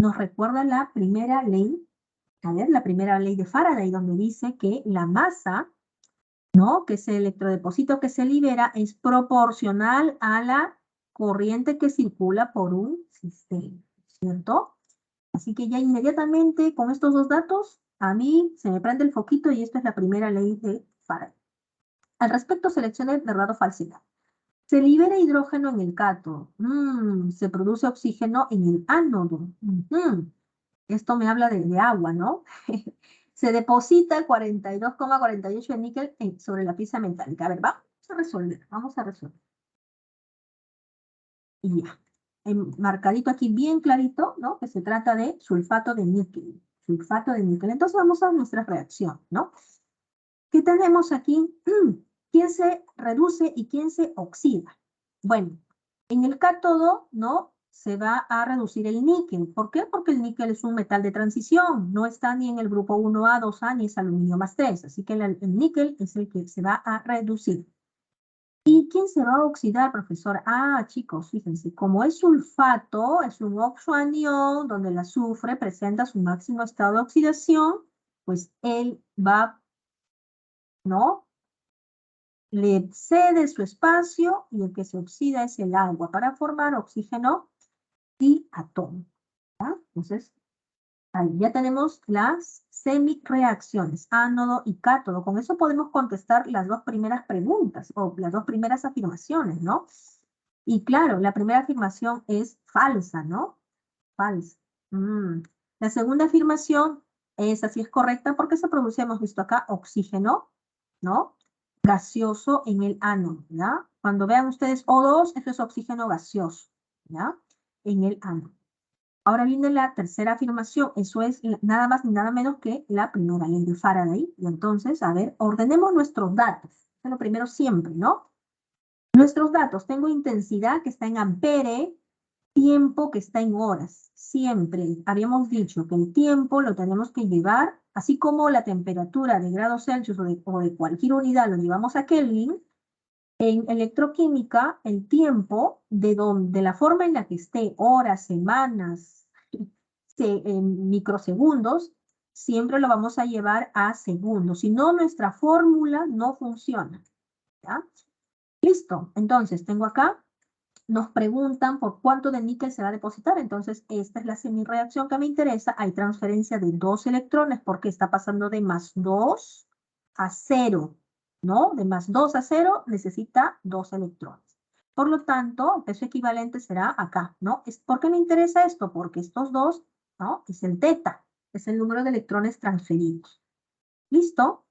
Nos recuerda la primera ley, a ver, la primera ley de Faraday, donde dice que la masa, ¿no? Que es el electrodepósito que se libera, es proporcional a la corriente que circula por un sistema, ¿cierto? Así que ya inmediatamente con estos dos datos, a mí se me prende el foquito y esta es la primera ley de Faraday. Al respecto, seleccione verdad o falsedad. Se libera hidrógeno en el cátodo. Se produce oxígeno en el ánodo. Esto me habla de agua, ¿no? Se deposita el 42,48 de níquel sobre la pieza metálica. A ver, vamos a resolver. Y ya. Marcadito aquí bien clarito, ¿no? Que se trata de sulfato de níquel. Sulfato de níquel. Entonces vamos a nuestra reacción, ¿no? ¿Qué tenemos aquí? ¿Quién se reduce y quién se oxida? Bueno, en el cátodo, ¿no? se va a reducir el níquel. ¿Por qué? Porque el níquel es un metal de transición, no está ni en el grupo 1A, 2A, ni es aluminio más 3, así que el níquel es el que se va a reducir. ¿Y quién se va a oxidar, profesor? Ah, chicos, fíjense, como es sulfato, es un oxoanión donde el azufre presenta su máximo estado de oxidación, pues él va, ¿no? Le cede su espacio y el que se oxida es el agua para formar oxígeno y átomo. ¿Ya? Entonces, ahí ya tenemos las semireacciones, ánodo y cátodo. Con eso podemos contestar las dos primeras preguntas o las dos primeras afirmaciones, ¿no? Y claro, la primera afirmación es falsa, ¿no? Falsa. La segunda afirmación, esa sí es correcta porque se produce, hemos visto acá, oxígeno, ¿no? Gaseoso en el ánodo, ¿ya? Cuando vean ustedes O2, eso es oxígeno gaseoso, ¿ya? En el ánodo. Ahora viene la tercera afirmación, eso es nada más ni nada menos que la primera ley de Faraday. Y entonces, a ver, ordenemos nuestros datos. Eso es lo primero siempre, ¿no? Nuestros datos, tengo intensidad que está en ampere, tiempo que está en horas. Siempre habíamos dicho que el tiempo lo tenemos que llevar, así como la temperatura de grados Celsius o de cualquier unidad lo llevamos a Kelvin. En electroquímica, el tiempo de la forma en la que esté, horas, semanas, en microsegundos, siempre lo vamos a llevar a segundos. Si no, nuestra fórmula no funciona. ¿Ya? Listo. Entonces, tengo acá, nos preguntan por cuánto de níquel se va a depositar. Entonces, esta es la semireacción que me interesa. Hay transferencia de 2 electrones porque está pasando de +2 a 0. ¿No? De +2 a 0 necesita 2 electrones. Por lo tanto, el peso equivalente será acá, ¿no? ¿Por qué me interesa esto? Porque estos dos, ¿no? Es el teta, es el número de electrones transferidos. ¿Listo?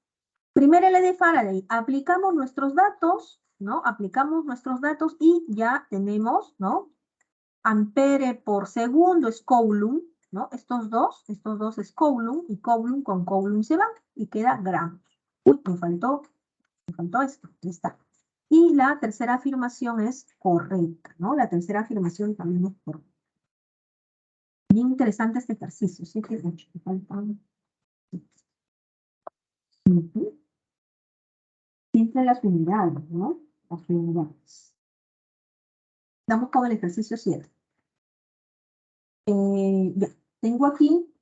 Primera ley de Faraday, aplicamos nuestros datos, ¿no? Aplicamos nuestros datos y ya tenemos, ¿no? Ampere por segundo es Coulomb, ¿no? Estos dos es Coulomb y Coulomb con Coulomb se van y queda gramos. Uy, me faltó esto, ya está. Y la tercera afirmación es correcta, ¿no? La tercera afirmación también es correcta. Bien interesante este ejercicio, sí que mucho, me faltan. Siempre las unidades, ¿no? Las unidades. Damos con el ejercicio 7. Ya, tengo aquí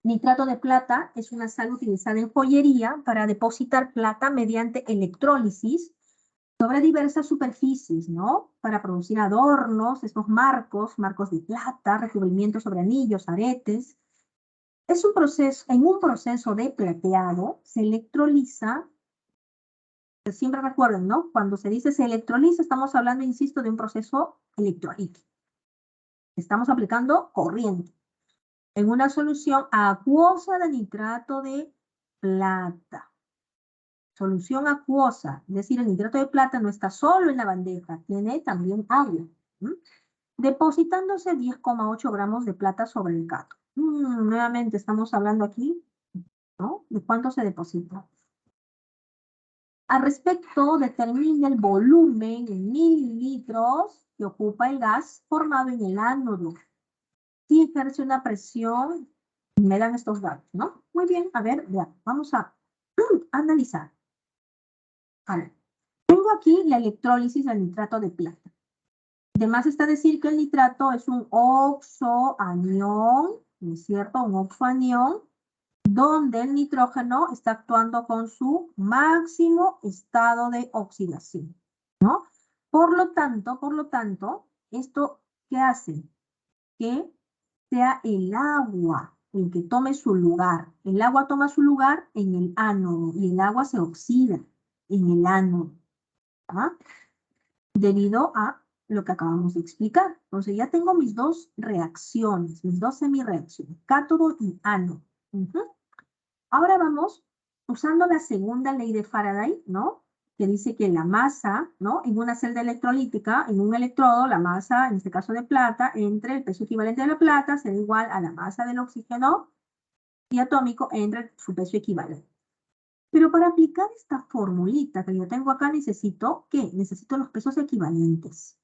nitrato de plata, es una sal utilizada en joyería para depositar plata mediante electrólisis sobre diversas superficies, ¿no? Para producir adornos, estos marcos de plata, recubrimientos sobre anillos, aretes. Es un proceso, en un proceso de plateado se electroliza, siempre recuerden, ¿no? Cuando se dice se electroliza, estamos hablando, insisto, de un proceso electrolítico. Estamos aplicando corriente en una solución acuosa de nitrato de plata. Solución acuosa, es decir, el nitrato de plata no está solo en la bandeja, tiene también agua. Depositándose 10,8 gramos de plata sobre el cátodo. Nuevamente estamos hablando aquí, ¿no? ¿De cuánto se deposita? Al respecto, determina el volumen en mililitros que ocupa el gas formado en el ánodo. Si ejerce una presión, me dan estos datos, ¿no? Muy bien, a ver, ya, vamos a analizar. Vale. Tengo aquí la electrólisis del nitrato de plata. Además está decir que el nitrato es un oxoanión, ¿no es cierto? Un oxoanión, donde el nitrógeno está actuando con su máximo estado de oxidación, ¿no? Por lo tanto, ¿esto qué hace? Que sea el agua el que tome su lugar. El agua toma su lugar en el ánodo y el agua se oxida en el ánodo, ¿ah? Debido a lo que acabamos de explicar. Entonces ya tengo mis dos reacciones, mis dos semireacciones, cátodo y ánodo. Ahora vamos usando la segunda ley de Faraday, ¿no? Que dice que la masa, ¿no? En una celda electrolítica, en un electrodo, la masa, en este caso de plata, entre el peso equivalente de la plata será igual a la masa del oxígeno diatómico entre su peso equivalente. Pero para aplicar esta formulita que yo tengo acá, necesito, ¿qué? Necesito los pesos equivalentes.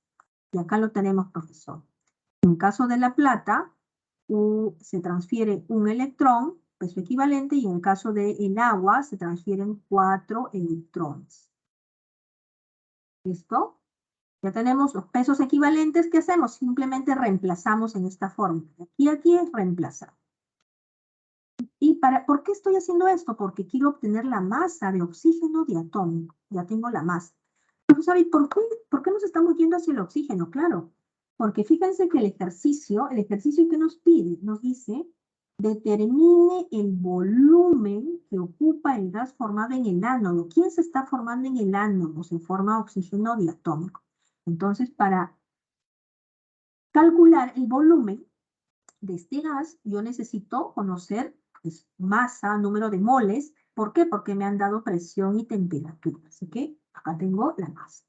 Y acá lo tenemos, profesor. En caso de la plata, se transfiere un electrón, peso equivalente, y en el caso del agua se transfieren 4 electrones. ¿Listo? Ya tenemos los pesos equivalentes. ¿Qué hacemos? Simplemente reemplazamos en esta fórmula. Aquí es reemplazar. ¿Y por qué estoy haciendo esto? Porque quiero obtener la masa de oxígeno diatómico. Ya tengo la masa. Profesor, ¿y por qué nos estamos yendo hacia el oxígeno? Claro, porque fíjense que el ejercicio que nos pide, nos dice, determine el volumen que ocupa el gas formado en el ánodo. ¿Quién se está formando en el ánodo? Se forma oxígeno diatómico. Entonces, para calcular el volumen de este gas, yo necesito conocer pues, masa, número de moles. ¿Por qué? Porque me han dado presión y temperatura. Así que acá tengo la masa.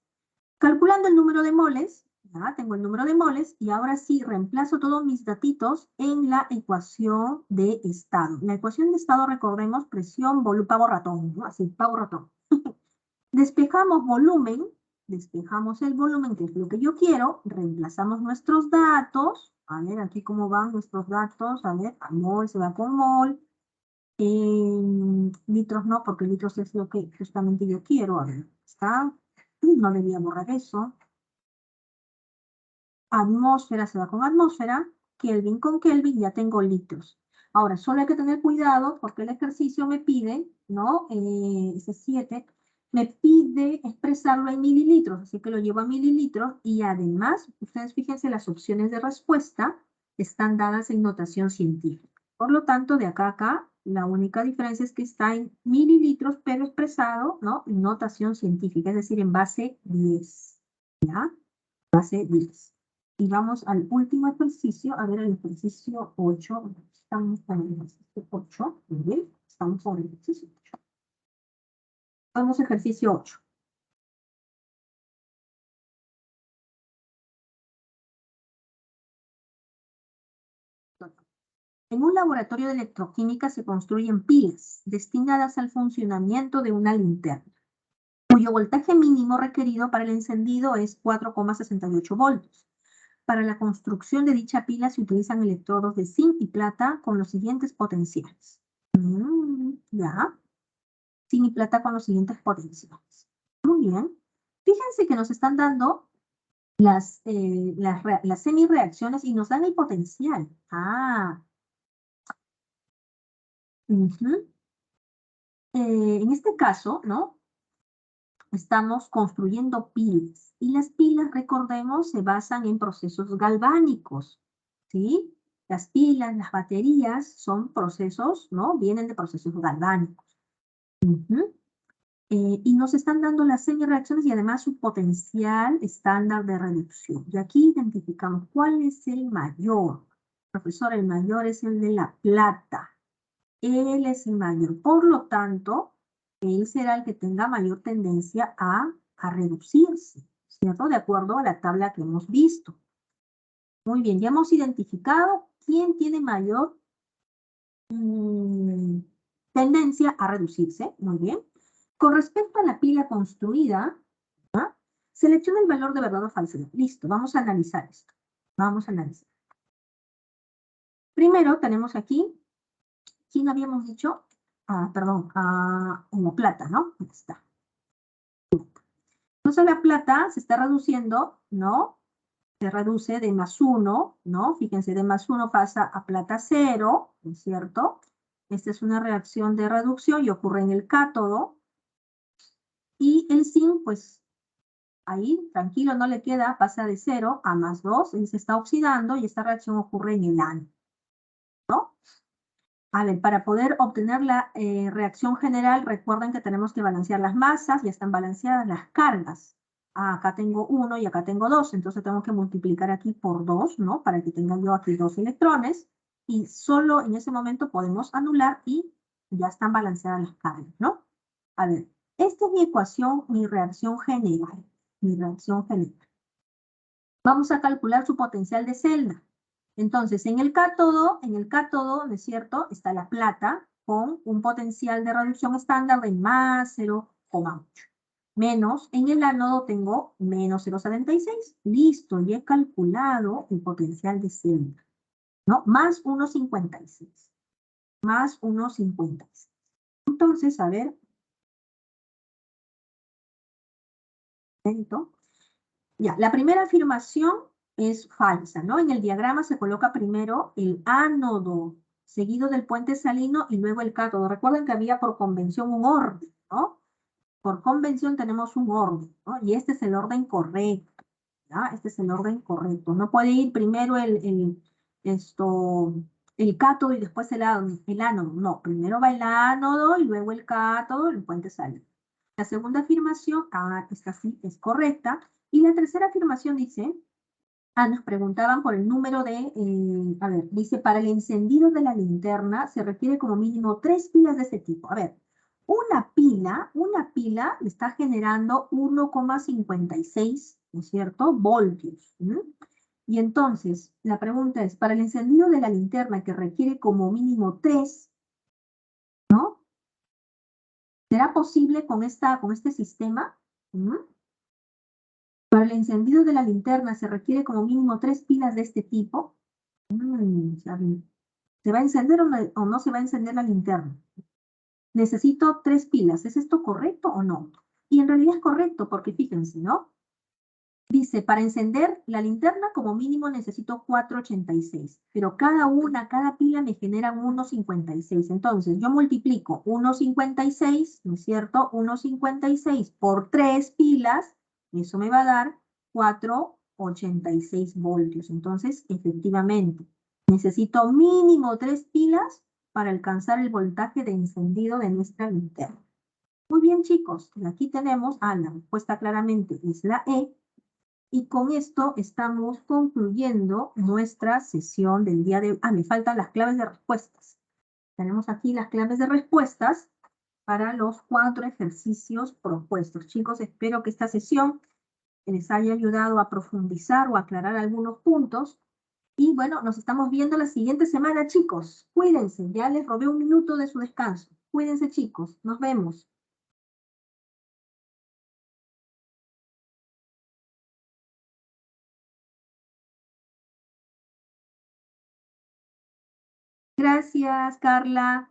Calculando el número de moles, ya tengo el número de moles, y ahora sí reemplazo todos mis datitos en la ecuación de estado. La ecuación de estado, recordemos, presión, volumen, pavo ratón, ¿no? Así, pavo ratón. Despejamos volumen, despejamos el volumen, que es lo que yo quiero, reemplazamos nuestros datos. A ver, aquí cómo van nuestros datos. A ver, a mol se va con mol. Litros no, porque litros es lo que justamente yo quiero. A ver, está. No debía borrar eso. Atmósfera se va con atmósfera. Kelvin con Kelvin, ya tengo litros. Ahora, solo hay que tener cuidado porque el ejercicio me pide, ¿no? Ese 7, me pide expresarlo en mililitros, así que lo llevo a mililitros y además, ustedes fíjense, las opciones de respuesta están dadas en notación científica. Por lo tanto, de acá a acá, la única diferencia es que está en mililitros, pero expresado, ¿no? En notación científica, es decir, en base 10, ¿ya? Base 10. Y vamos al último ejercicio, a ver el ejercicio 8. Estamos con el ejercicio 8. Muy bien, estamos con el ejercicio 8. Vamos al ejercicio 8. En un laboratorio de electroquímica se construyen pilas destinadas al funcionamiento de una linterna, cuyo voltaje mínimo requerido para el encendido es 4,68 voltios. Para la construcción de dicha pila se utilizan electrodos de zinc y plata con los siguientes potenciales. Ya. Zinc y plata con los siguientes potenciales. Muy bien. Fíjense que nos están dando las semireacciones y nos dan el potencial. En este caso, ¿no? Estamos construyendo pilas. Y las pilas, recordemos, se basan en procesos galvánicos. ¿Sí? Las pilas, las baterías son procesos, ¿no? Vienen de procesos galvánicos. Y nos están dando las semireacciones y además su potencial estándar de reducción. Y aquí identificamos cuál es el mayor. Profesor, el mayor es el de la plata. Él es el mayor. Por lo tanto, él será el que tenga mayor tendencia a reducirse, ¿cierto? De acuerdo a la tabla que hemos visto. Muy bien, ya hemos identificado quién tiene mayor tendencia a reducirse. Muy bien. Con respecto a la pila construida, selecciona el valor de verdad o falsedad. Listo, vamos a analizar esto. Vamos a analizar. Primero tenemos aquí, ¿quién habíamos dicho? Perdón, la plata, ¿no? Aquí está. Entonces la plata se está reduciendo, ¿no? Se reduce de +1, ¿no? Fíjense, de +1 pasa a plata 0, ¿no es cierto? Esta es una reacción de reducción y ocurre en el cátodo. Y el zinc, pues, ahí, tranquilo, no le queda, pasa de 0 a +2, él se está oxidando y esta reacción ocurre en el ánodo, ¿no? A ver, para poder obtener la reacción general, recuerden que tenemos que balancear las masas, ya están balanceadas las cargas. Acá tengo 1 y acá tengo 2, entonces tengo que multiplicar aquí por 2, ¿no? Para que tenga yo aquí 2 electrones, y solo en ese momento podemos anular y ya están balanceadas las cargas, ¿no? A ver, esta es mi ecuación, mi reacción general. Vamos a calcular su potencial de celda. Entonces, en el cátodo, ¿no es cierto? Está la plata con un potencial de reducción estándar de +0,8. menos, en el ánodo tengo menos 0,76. Listo, y he calculado el potencial de celda, ¿no? Más 1,56. Más 1,56. Entonces, a ver, momento. Ya, la primera afirmación es falsa, ¿no? En el diagrama se coloca primero el ánodo, seguido del puente salino y luego el cátodo. Recuerden que había por convención un orden, ¿no? Por convención tenemos un orden, ¿no? Y este es el orden correcto, ¿ya? Este es el orden correcto. No puede ir primero el cátodo y después el ánodo. No, primero va el ánodo y luego el cátodo y el puente salino. La segunda afirmación, esta sí es correcta. Y la tercera afirmación dice, nos preguntaban por el número a ver, dice, para el encendido de la linterna se requiere como mínimo 3 pilas de ese tipo. A ver, una pila le está generando 1,56, ¿no es cierto? Voltios. ¿Mm? Y entonces, la pregunta es, para el encendido de la linterna que requiere como mínimo 3, ¿no? ¿Será posible con este sistema? ¿Mm? Para el encendido de la linterna se requiere como mínimo 3 pilas de este tipo. ¿Se va a encender o no se va a encender la linterna? Necesito 3 pilas. ¿Es esto correcto o no? Y en realidad es correcto porque fíjense, ¿no? Dice, para encender la linterna como mínimo necesito 4,86, pero cada pila me genera 1,56. Entonces yo multiplico 1,56, ¿no es cierto? 1,56 por 3 pilas, eso me va a dar 4,86 voltios. Entonces, efectivamente, necesito mínimo 3 pilas para alcanzar el voltaje de encendido de nuestra linterna. Muy bien, chicos, aquí tenemos, la respuesta claramente es la E. Y con esto estamos concluyendo nuestra sesión del día de hoy. Me faltan las claves de respuestas. Tenemos aquí las claves de respuestas para los 4 ejercicios propuestos. Chicos, espero que esta sesión les haya ayudado a profundizar o aclarar algunos puntos. Y bueno, nos estamos viendo la siguiente semana, chicos. Cuídense, ya les robé un minuto de su descanso. Cuídense, chicos. Nos vemos. Gracias, Carla.